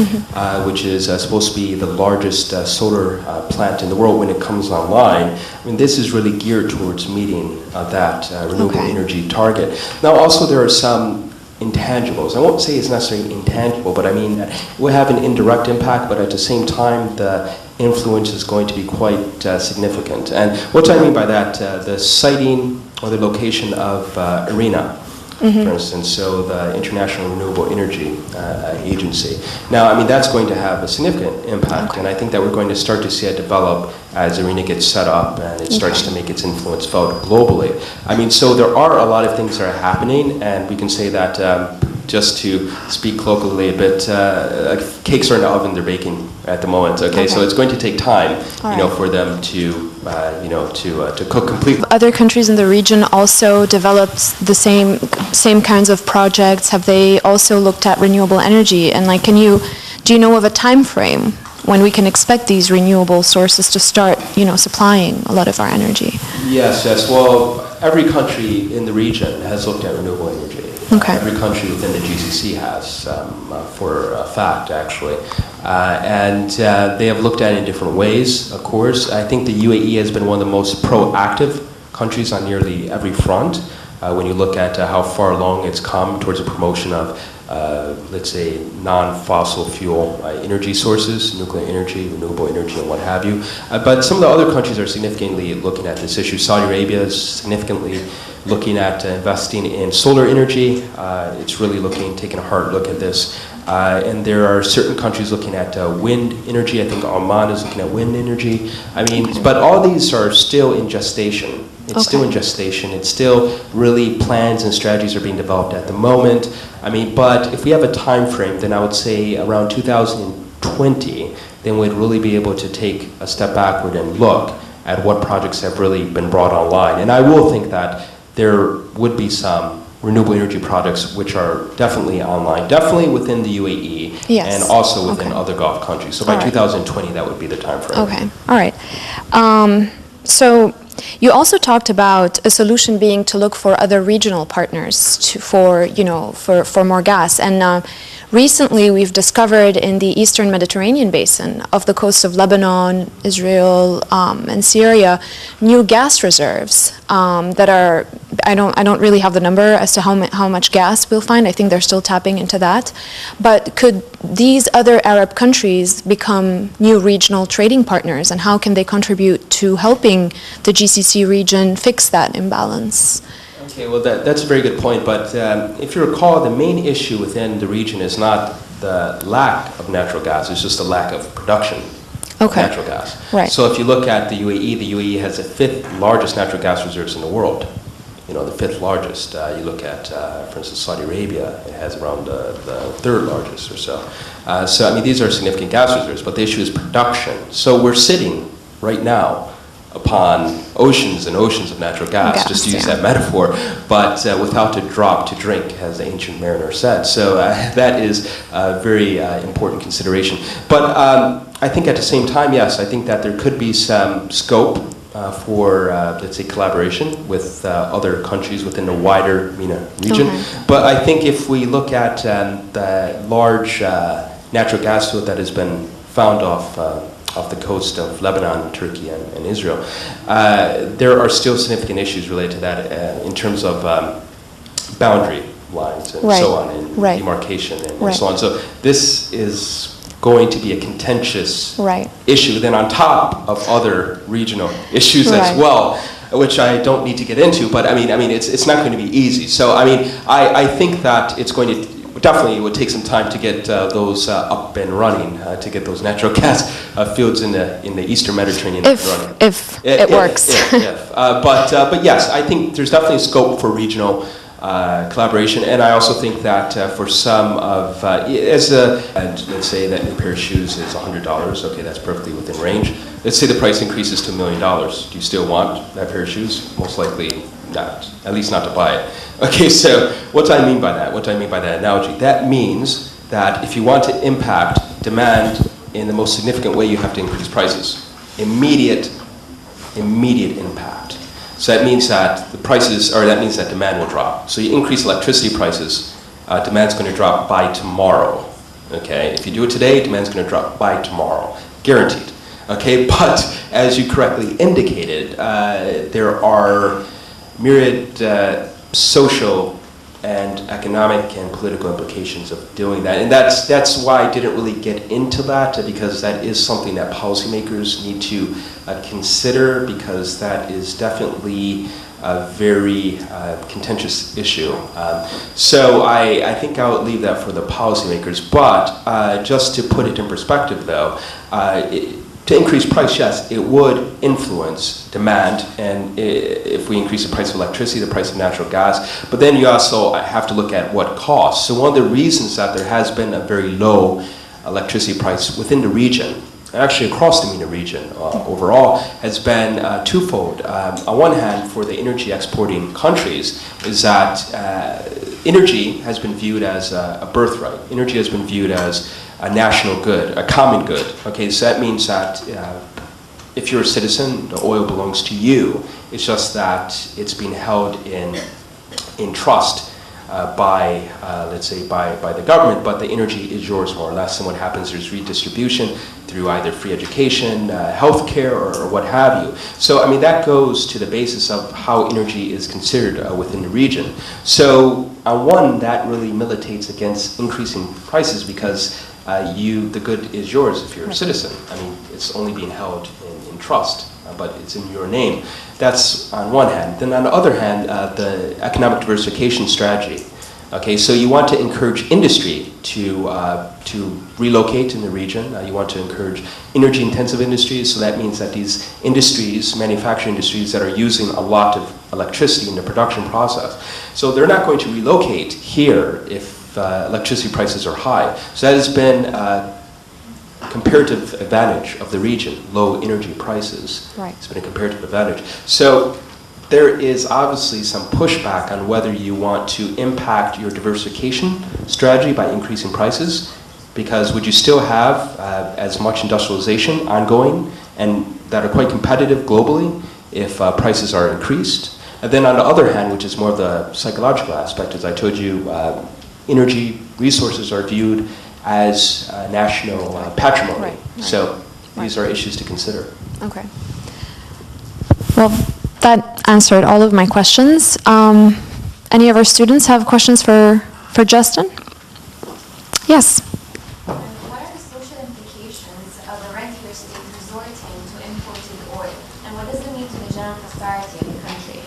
which is supposed to be the largest solar plant in the world when it comes online, I mean, this is really geared towards meeting that renewable energy target. Now, also there are some intangibles. I won't say it's necessarily intangible, but I mean that it will have an indirect impact, but at the same time, the influence is going to be quite significant. And what do I mean by that? The siting or the location of IRENA, for instance, so the International Renewable Energy Agency. Now, I mean, that's going to have a significant impact, and I think that we're going to start to see it develop as IRENA gets set up and it starts to make its influence felt globally. I mean, so there are a lot of things that are happening, and we can say that just to speak colloquially a bit, cakes are in the oven, they're baking at the moment, okay? So it's going to take time, you know, for them to, to cook completely. Other countries in the region also developed the same kinds of projects. Have they also looked at renewable energy? And like, do you know of a time frame when we can expect these renewable sources to start, you know, supplying a lot of our energy? Yes. Well, every country in the region has looked at renewable energy. Okay. Every country within the GCC has, for a fact, actually. And they have looked at it in different ways, of course. I think the UAE has been one of the most proactive countries on nearly every front. When you look at how far along it's come towards the promotion of, let's say, non-fossil fuel energy sources, nuclear energy, renewable energy, and what have you. But some of the other countries are significantly looking at this issue. Saudi Arabia is significantly looking at investing in solar energy. It's really taking a hard look at this. And there are certain countries looking at wind energy. I think Oman is looking at wind energy. I mean, but all these are still in gestation. It's still in gestation. It's still really plans and strategies are being developed at the moment. I mean, but if we have a time frame, then I would say around 2020, then we'd really be able to take a step backward and look at what projects have really been brought online. And I will think that there would be some renewable energy projects which are definitely online, definitely within the UAE, and also within other Gulf countries. So by 2020, that would be the time frame. Okay, all right. So you also talked about a solution being to look for other regional partners for more gas. And recently we've discovered in the Eastern Mediterranean basin of the coast of Lebanon, Israel, and Syria, new gas reserves that are, I don't really have the number as to how much gas we'll find. I think they're still tapping into that. But could these other Arab countries become new regional trading partners, and how can they contribute to helping the GCC region fix that imbalance? Okay, well, that's a very good point. But if you recall, the main issue within the region is not the lack of natural gas, it's just the lack of production of natural gas. Right. So if you look at the UAE has the 5th largest natural gas reserves in the world. You know, the 5th largest. You look at, for instance, Saudi Arabia, it has around the 3rd largest or so. So, I mean, these are significant gas reserves, but the issue is production. So we're sitting right now upon oceans and oceans of natural gas, just to use that metaphor, but without a drop to drink, as the ancient mariner said. So that is a very important consideration. But I think at the same time, yes, I think that there could be some scope for, let's say, collaboration with other countries within the wider MENA region. But I think if we look at the large natural gas field that has been found off the coast of Lebanon, Turkey, and Israel, there are still significant issues related to that in terms of boundary lines and so on, and demarcation and so on. So this is going to be a contentious Right. issue, then on top of other regional issues as Right. well, which I don't need to get into, but I mean, it's not going to be easy. So I mean, I think that it's going to definitely, it would take some time to get those up and running, to get those natural gas fields in the Eastern Mediterranean running. If it works. But yes, I think there's definitely scope for regional collaboration, and I also think that for some of, and let's say that new pair of shoes is $100, okay, that's perfectly within range. Let's say the price increases to $1 million. Do you still want that pair of shoes? Most likely not, at least not to buy it. Okay, so what do I mean by that? What do I mean by that analogy? That means that if you want to impact demand in the most significant way, you have to increase prices. Immediate impact. So that means that that means that demand will drop. So you increase electricity prices, demand's going to drop by tomorrow. Okay, if you do it today, demand's going to drop by tomorrow, guaranteed. Okay, but as you correctly indicated, there are myriad social and economic and political implications of doing that. And that's why I didn't really get into that, because that is something that policymakers need to consider, because that is definitely a very contentious issue. So I think I would leave that for the policymakers. But just to put it in perspective, though, to increase price, yes, it would influence demand, and if we increase the price of electricity, the price of natural gas, but then you also have to look at what costs. So one of the reasons that there has been a very low electricity price within the region, actually across the MENA region overall, has been twofold. On one hand, for the energy exporting countries, is that energy has been viewed as a birthright. Energy has been viewed as a national good, a common good. Okay, so that means that if you're a citizen, the oil belongs to you. It's just that it's being held in trust by, let's say, by the government, but the energy is yours more or less. And what happens, there's redistribution through either free education, healthcare, or what have you. So, I mean, that goes to the basis of how energy is considered within the region. So, on one, that really militates against increasing prices, because the good is yours if you're a citizen. I mean, it's only being held in trust, but it's in your name. That's on one hand. Then on the other hand, the economic diversification strategy. Okay, so you want to encourage industry to relocate in the region. You want to encourage energy-intensive industries, so that means that these industries, manufacturing industries that are using a lot of electricity in the production process, so they're not going to relocate here if electricity prices are high. So that has been a comparative advantage of the region, low energy prices. Right. It's been a comparative advantage. So there is obviously some pushback on whether you want to impact your diversification strategy by increasing prices, because would you still have as much industrialization ongoing and that are quite competitive globally if prices are increased? And then on the other hand, which is more of the psychological aspect, as I told you, energy resources are viewed as national patrimony. Right. So these are issues to consider. Okay. Well, that answered all of my questions. Any of our students have questions for Justin? Yes. What are the social implications of the rentier state resorting to imported oil? And what does it mean to the general prosperity of the country?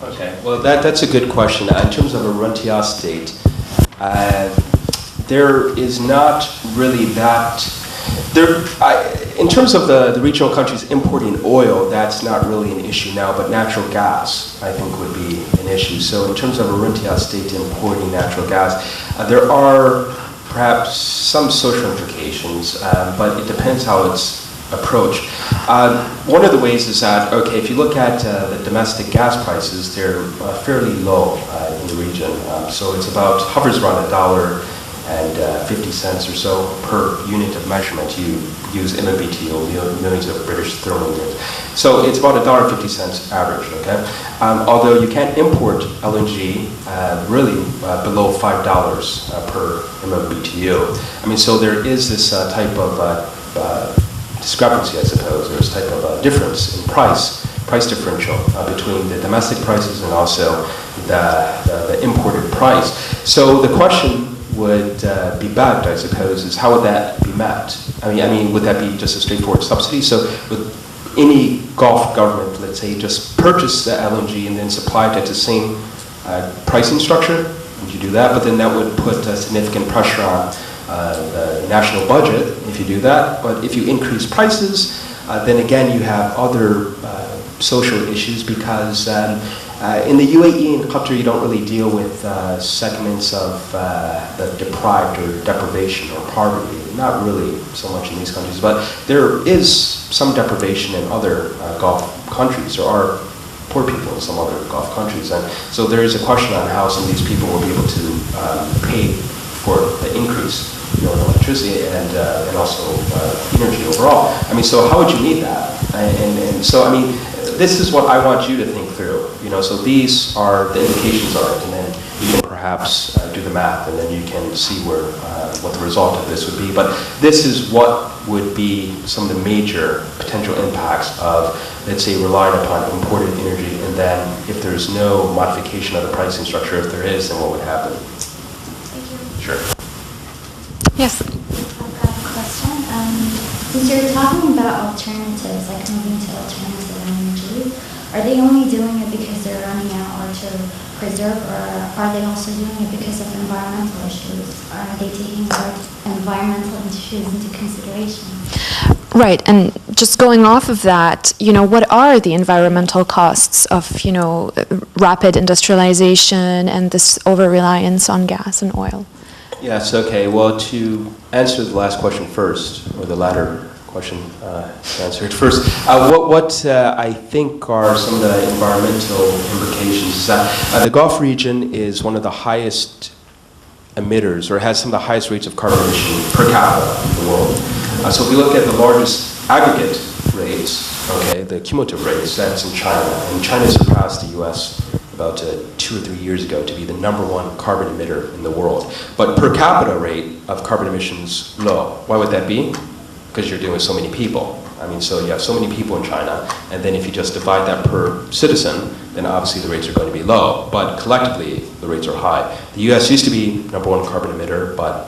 Okay, well that's a good question. In terms of a rentier state, there is not really that. In terms of the regional countries importing oil, that's not really an issue now, but natural gas, I think, would be an issue. So in terms of a rentier state importing natural gas, there are perhaps some social implications, but it depends how it's approached. One of the ways is that, okay, if you look at the domestic gas prices, they're fairly low in the region. So it's hovers around $1.50 or so per unit of measurement. You use MMBTU, millions of British thermal units. So it's about $1.50 average, okay? Although you can't import LNG really below $5 per MMBTU. I mean, so there is this type of discrepancy, I suppose. There's a type of difference in price differential between the domestic prices and also the imported price. So the question would be backed, I suppose, is how would that be met? I mean, would that be just a straightforward subsidy? So would any Gulf government, let's say, just purchase the LNG and then supply it at the same pricing structure? Would you do that? But then that would put significant pressure on the national budget if you do that. But if you increase prices, then again you have other social issues because in the UAE and Qatar you don't really deal with segments of the deprived or deprivation or poverty. Not really so much in these countries, but there is some deprivation in other Gulf countries. There are poor people in some other Gulf countries, and so there is a question on how some of these people will be able to pay for the increase in electricity and also energy overall. I mean, so how would you meet that? And so, I mean, this is what I want you to think through. So these are the indications of it, and then you can perhaps do the math, and then you can see where what the result of this would be. But this is what would be some of the major potential impacts of, let's say, relying upon imported energy, and then if there's no modification of the pricing structure, if there is, then what would happen? Thank you. Sure. Yes. I've got a question. Since you're talking about alternatives, like moving to alternative energy, are they only doing it because they're running out or to preserve, or are they also doing it because of environmental issues? Are they taking environmental issues into consideration? Right, and just going off of that, what are the environmental costs of, rapid industrialization and this over-reliance on gas and oil? Yes, okay. Well, to answer the last question first, or the latter question answered first, what I think are some of the environmental implications is that the Gulf region is one of the highest emitters, or has some of the highest rates of carbon emission per capita in the world. So if we look at the largest aggregate rates, okay, the cumulative rates, that's in China. And China surpassed the US about 2 or 3 years ago to be the #1 carbon emitter in the world. But per capita rate of carbon emissions, low. Why would that be? Because you're dealing with so many people. I mean, so you have so many people in China, and then if you just divide that per citizen, then obviously the rates are going to be low. But collectively, the rates are high. The U.S. used to be #1 carbon emitter, but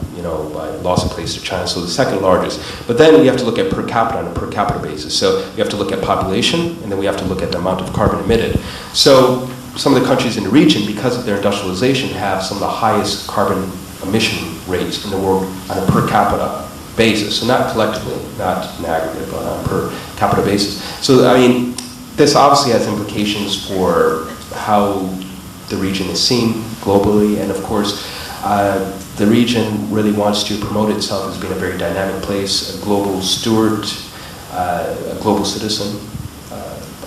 lost a place to China, so the second largest. But then we have to look at per capita on a per capita basis. So we have to look at population, and then we have to look at the amount of carbon emitted. So some of the countries in the region, because of their industrialization, have some of the highest carbon emission rates in the world on a per capita basis. So not collectively, not in aggregate, but on a per capita basis. So, I mean, this obviously has implications for how the region is seen globally, and of course, the region really wants to promote itself as being a very dynamic place, a global steward, a global citizen,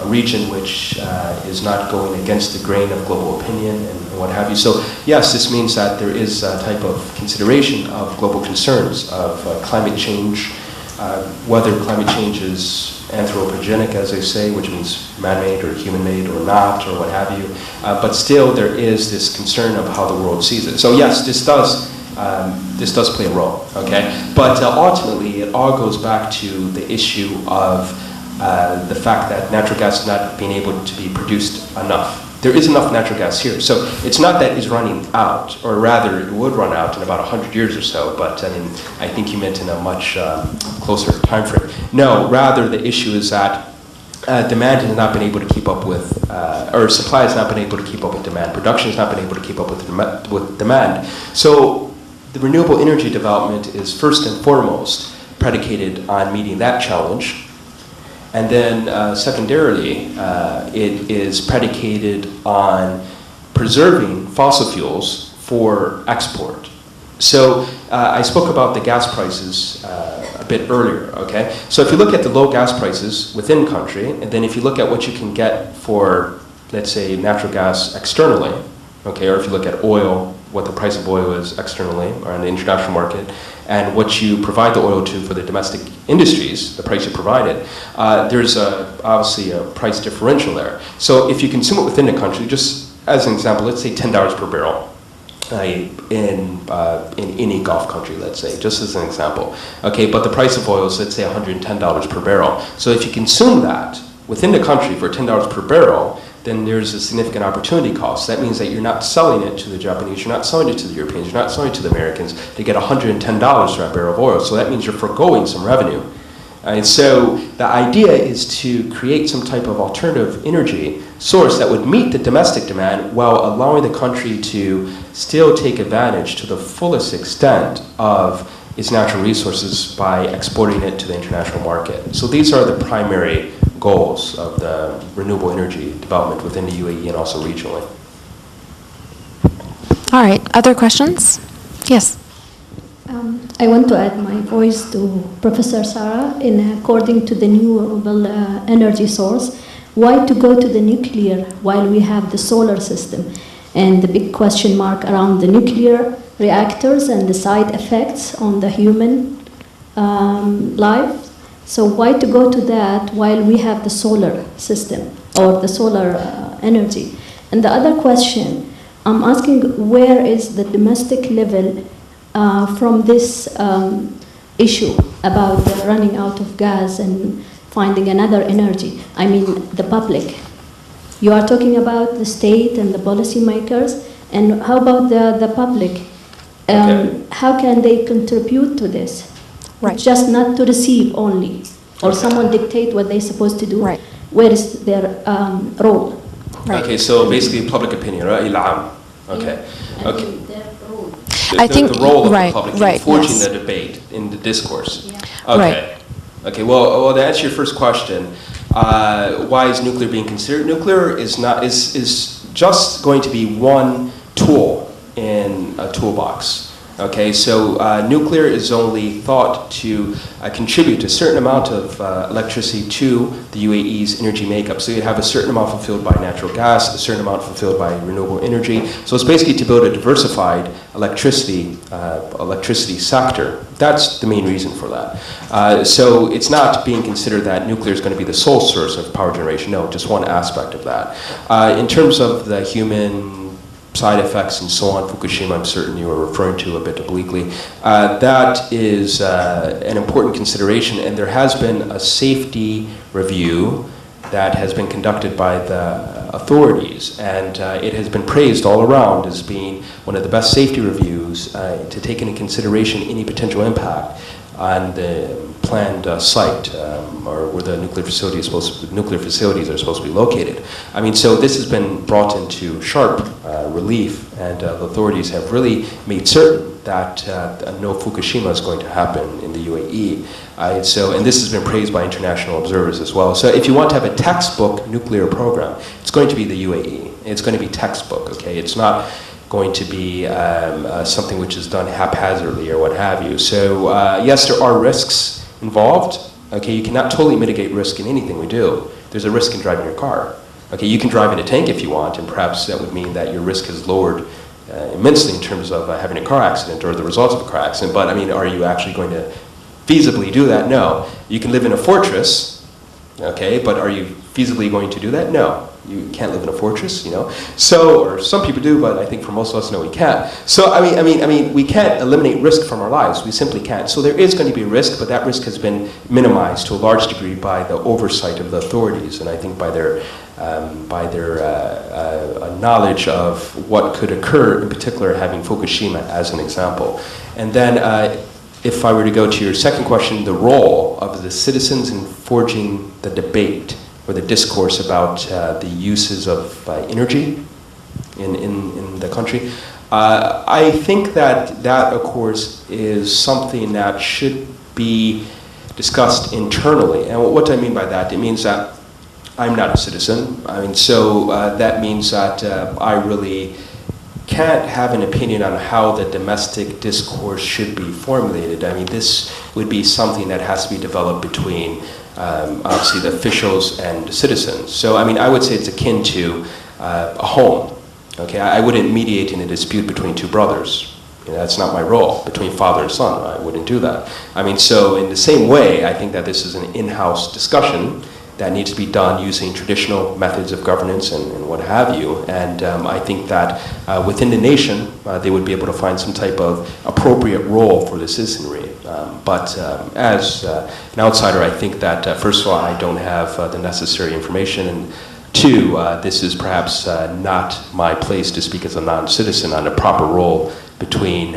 a region which is not going against the grain of global opinion and what have you. So yes, this means that there is a type of consideration of global concerns of climate change, whether climate change is anthropogenic, as they say, which means man-made or human-made or not, or what have you. But still, there is this concern of how the world sees it. So yes, this does play a role, okay? But ultimately, it all goes back to the issue of the fact that natural gas is not being able to be produced enough. There is enough natural gas here. So it's not that it's running out, or rather it would run out in about 100 years or so, but I mean, I think you meant in a much closer time frame. No, rather the issue is that demand has not been able to keep up with, or supply has not been able to keep up with demand. Production has not been able to keep up with demand. So the renewable energy development is first and foremost predicated on meeting that challenge. And then secondarily, it is predicated on preserving fossil fuels for export. So I spoke about the gas prices a bit earlier, okay? So if you look at the low gas prices within country, and then if you look at what you can get for, let's say, natural gas externally, okay, or if you look at oil, what the price of oil is externally or on the international market, and what you provide the oil to for the domestic industries, the price you provide it, there's obviously a price differential there. So if you consume it within the country, just as an example, let's say $10 per barrel in any Gulf country, let's say, just as an example. Okay, but the price of oil is, let's say, $110 per barrel. So if you consume that within the country for $10 per barrel, then there's a significant opportunity cost. That means that you're not selling it to the Japanese, you're not selling it to the Europeans, you're not selling it to the Americans to get $110 for that barrel of oil. So that means you're foregoing some revenue. And so the idea is to create some type of alternative energy source that would meet the domestic demand while allowing the country to still take advantage to the fullest extent of its natural resources by exporting it to the international market. So these are the primary goals of the renewable energy development within the UAE and also regionally. All right, other questions? Yes. I want to add my voice to Professor Sarah. According to the new renewable energy source, why to go to the nuclear while we have the solar system? And the big question mark around the nuclear reactors and the side effects on the human life. So why to go to that while we have the solar system or the solar energy? And the other question, I'm asking, where is the domestic level from this issue about the running out of gas and finding another energy? I mean, the public. You are talking about the state and the policymakers, and how about the public? How can they contribute to this? Right. Just not to receive only, or someone dictate what they're supposed to do. Right. Where is their role? Right. Okay, so basically public opinion, right? Okay. Okay. I think the role of right, the public right, in forging yes. the debate in the discourse. Yeah. Okay. Right. Okay. Well, to answer your first question, why is nuclear being considered? Nuclear is just going to be one tool in a toolbox. Okay, so nuclear is only thought to contribute a certain amount of electricity to the UAE's energy makeup. So you'd have a certain amount fulfilled by natural gas, a certain amount fulfilled by renewable energy. So it's basically to build a diversified electricity sector. That's the main reason for that. So it's not being considered that nuclear is going to be the sole source of power generation. No, just one aspect of that. In terms of the human side effects and so on, Fukushima, I'm certain you were referring to a bit obliquely. That is an important consideration, and there has been a safety review that has been conducted by the authorities, and it has been praised all around as being one of the best safety reviews to take into consideration any potential impact on the planned site or where the nuclear facilities are supposed to be located. I mean, so this has been brought into sharp relief, and the authorities have really made certain that no Fukushima is going to happen in the UAE. And this has been praised by international observers as well. So if you want to have a textbook nuclear program, it's going to be the UAE. It's going to be textbook, okay? It's not going to be something which is done haphazardly or what have you. So yes, there are risks involved. Okay, you cannot totally mitigate risk in anything we do. There's a risk in driving your car. Okay, you can drive in a tank if you want, and perhaps that would mean that your risk is lowered immensely in terms of having a car accident or the results of a car accident. But I mean, are you actually going to feasibly do that? No. You can live in a fortress, okay, but are you feasibly going to do that? No. You can't live in a fortress, you know. So, or some people do, but I think for most of us, no, we can't. So, I mean, we can't eliminate risk from our lives. We simply can't. So there is going to be a risk, but that risk has been minimized to a large degree by the oversight of the authorities, and I think by their knowledge of what could occur, in particular having Fukushima as an example. And then, if I were to go to your second question, the role of the citizens in forging the debate or the discourse about the uses of energy in the country. I think that, of course, is something that should be discussed internally. And what do I mean by that? It means that I'm not a citizen. I mean, so that means that I really can't have an opinion on how the domestic discourse should be formulated. I mean, this would be something that has to be developed between obviously the officials and citizens. So, I mean, I would say it's akin to a home. Okay, I wouldn't mediate in a dispute between two brothers. You know, that's not my role, between father and son. I wouldn't do that. I mean, so in the same way, I think that this is an in-house discussion that needs to be done using traditional methods of governance and what have you. And I think that within the nation, they would be able to find some type of appropriate role for the citizenry. But as an outsider, I think that, first of all, I don't have the necessary information and Two, this is perhaps not my place to speak as a non-citizen on a proper role between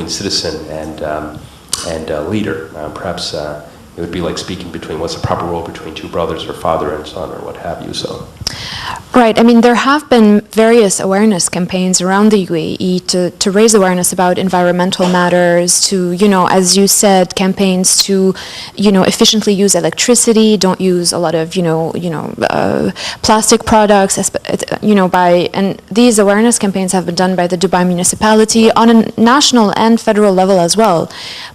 citizen and leader. Perhaps it would be like speaking between what's the proper role between two brothers or father and son or what have you. So. Right. I mean, there have been various awareness campaigns around the UAE to raise awareness about environmental matters, to, as you said, campaigns to, efficiently use electricity, don't use a lot of, plastic products, and these awareness campaigns have been done by the Dubai municipality on a national and federal level as well.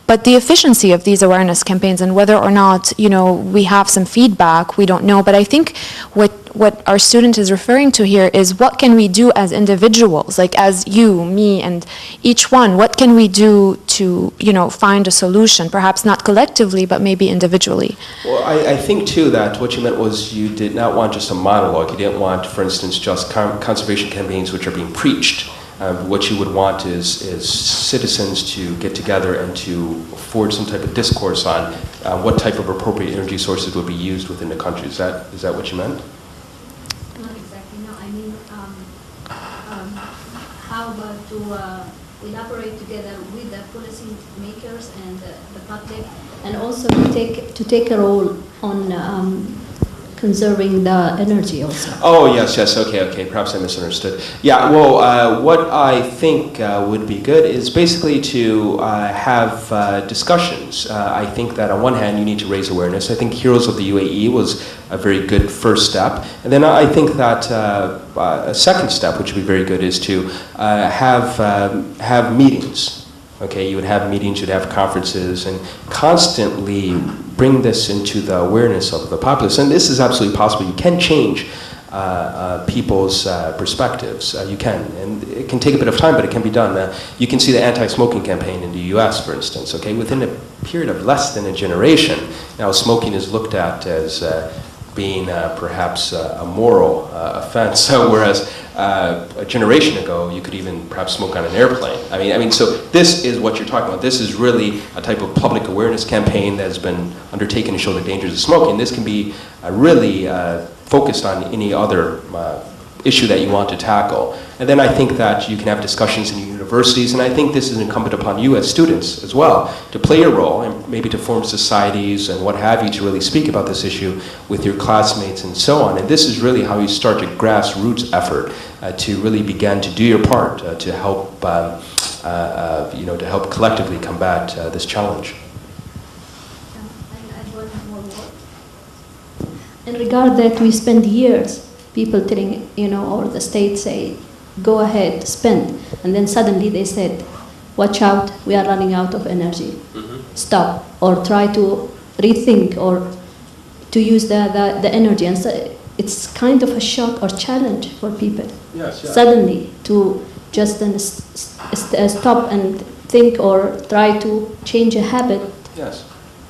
But the efficiency of these awareness campaigns and whether or not, we have some feedback, we don't know. But I think what our student is referring to here is what can we do as individuals, like as you, me, and each one, what can we do to, find a solution, perhaps not collectively, but maybe individually? Well, I think too that what you meant was you did not want just a monologue. You didn't want, for instance, just conservation campaigns which are being preached. What you would want is citizens to get together and to forge some type of discourse on what type of appropriate energy sources would be used within the country. Is that what you meant? Not exactly. No, I mean, how about to elaborate together with the policy makers and the public, and also to take a role on conserving the energy also. Oh, yes, okay, perhaps I misunderstood. Yeah, well, what I think would be good is basically to have discussions. I think that on one hand, you need to raise awareness. I think Heroes of the UAE was a very good first step. And then I think that a second step, which would be very good, is to have meetings. Okay, you would have meetings, you'd have conferences, and constantly bring this into the awareness of the populace. And this is absolutely possible. You can change people's perspectives. You can. And it can take a bit of time, but it can be done. You can see the anti-smoking campaign in the US, for instance. Okay, within a period of less than a generation, now smoking is looked at as being perhaps a moral offense, whereas a generation ago, you could even perhaps smoke on an airplane. I mean, so this is what you're talking about. This is really a type of public awareness campaign that has been undertaken to show the dangers of smoking. This can be really focused on any other issue that you want to tackle. And then I think that you can have discussions in universities, and I think this is incumbent upon you as students as well to play a role and maybe to form societies and what have you to really speak about this issue with your classmates and so on. And this is really how you start a grassroots effort to really begin to do your part to help, to help collectively combat this challenge. In regard that we spend years, people telling, or the state say, go ahead, spend. And then suddenly they said, watch out, we are running out of energy. Mm-hmm. Stop, or try to rethink, or to use the energy. And so it's kind of a shock or challenge for people. Yes, yeah. Suddenly to just stop and think or try to change a habit. Yes.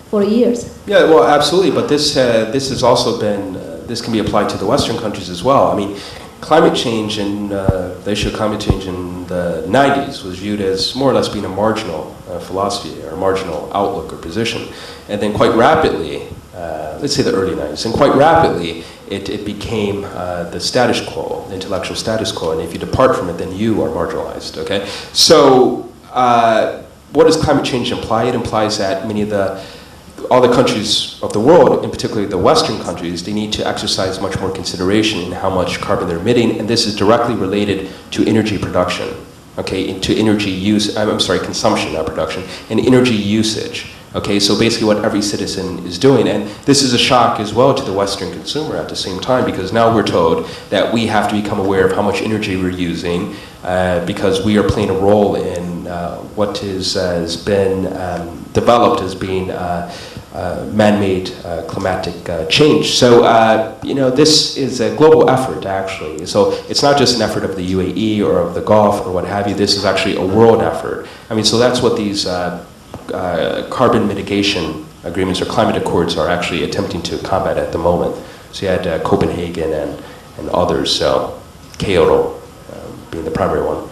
For years. Yeah, well, absolutely. But this has also been, this can be applied to the Western countries as well. I mean, climate change and the issue of climate change in the 90s was viewed as more or less being a marginal philosophy or a marginal outlook or position. And then quite rapidly, let's say the early 90s, and quite rapidly it became the status quo, the intellectual status quo. And if you depart from it, then you are marginalized, okay? So what does climate change imply? It implies that all the countries of the world, in particular the Western countries, they need to exercise much more consideration in how much carbon they're emitting, and this is directly related to energy production, okay, to energy use, consumption, not production, and energy usage, okay, so basically what every citizen is doing, and this is a shock as well to the Western consumer at the same time, because now we're told that we have to become aware of how much energy we're using, because we are playing a role in what has been developed as being man-made climatic change. So, this is a global effort, actually. So it's not just an effort of the UAE or of the Gulf or what have you. This is actually a world effort. I mean, so that's what these carbon mitigation agreements or climate accords are actually attempting to combat at the moment. So you had Copenhagen and others, so Kyoto being the primary one.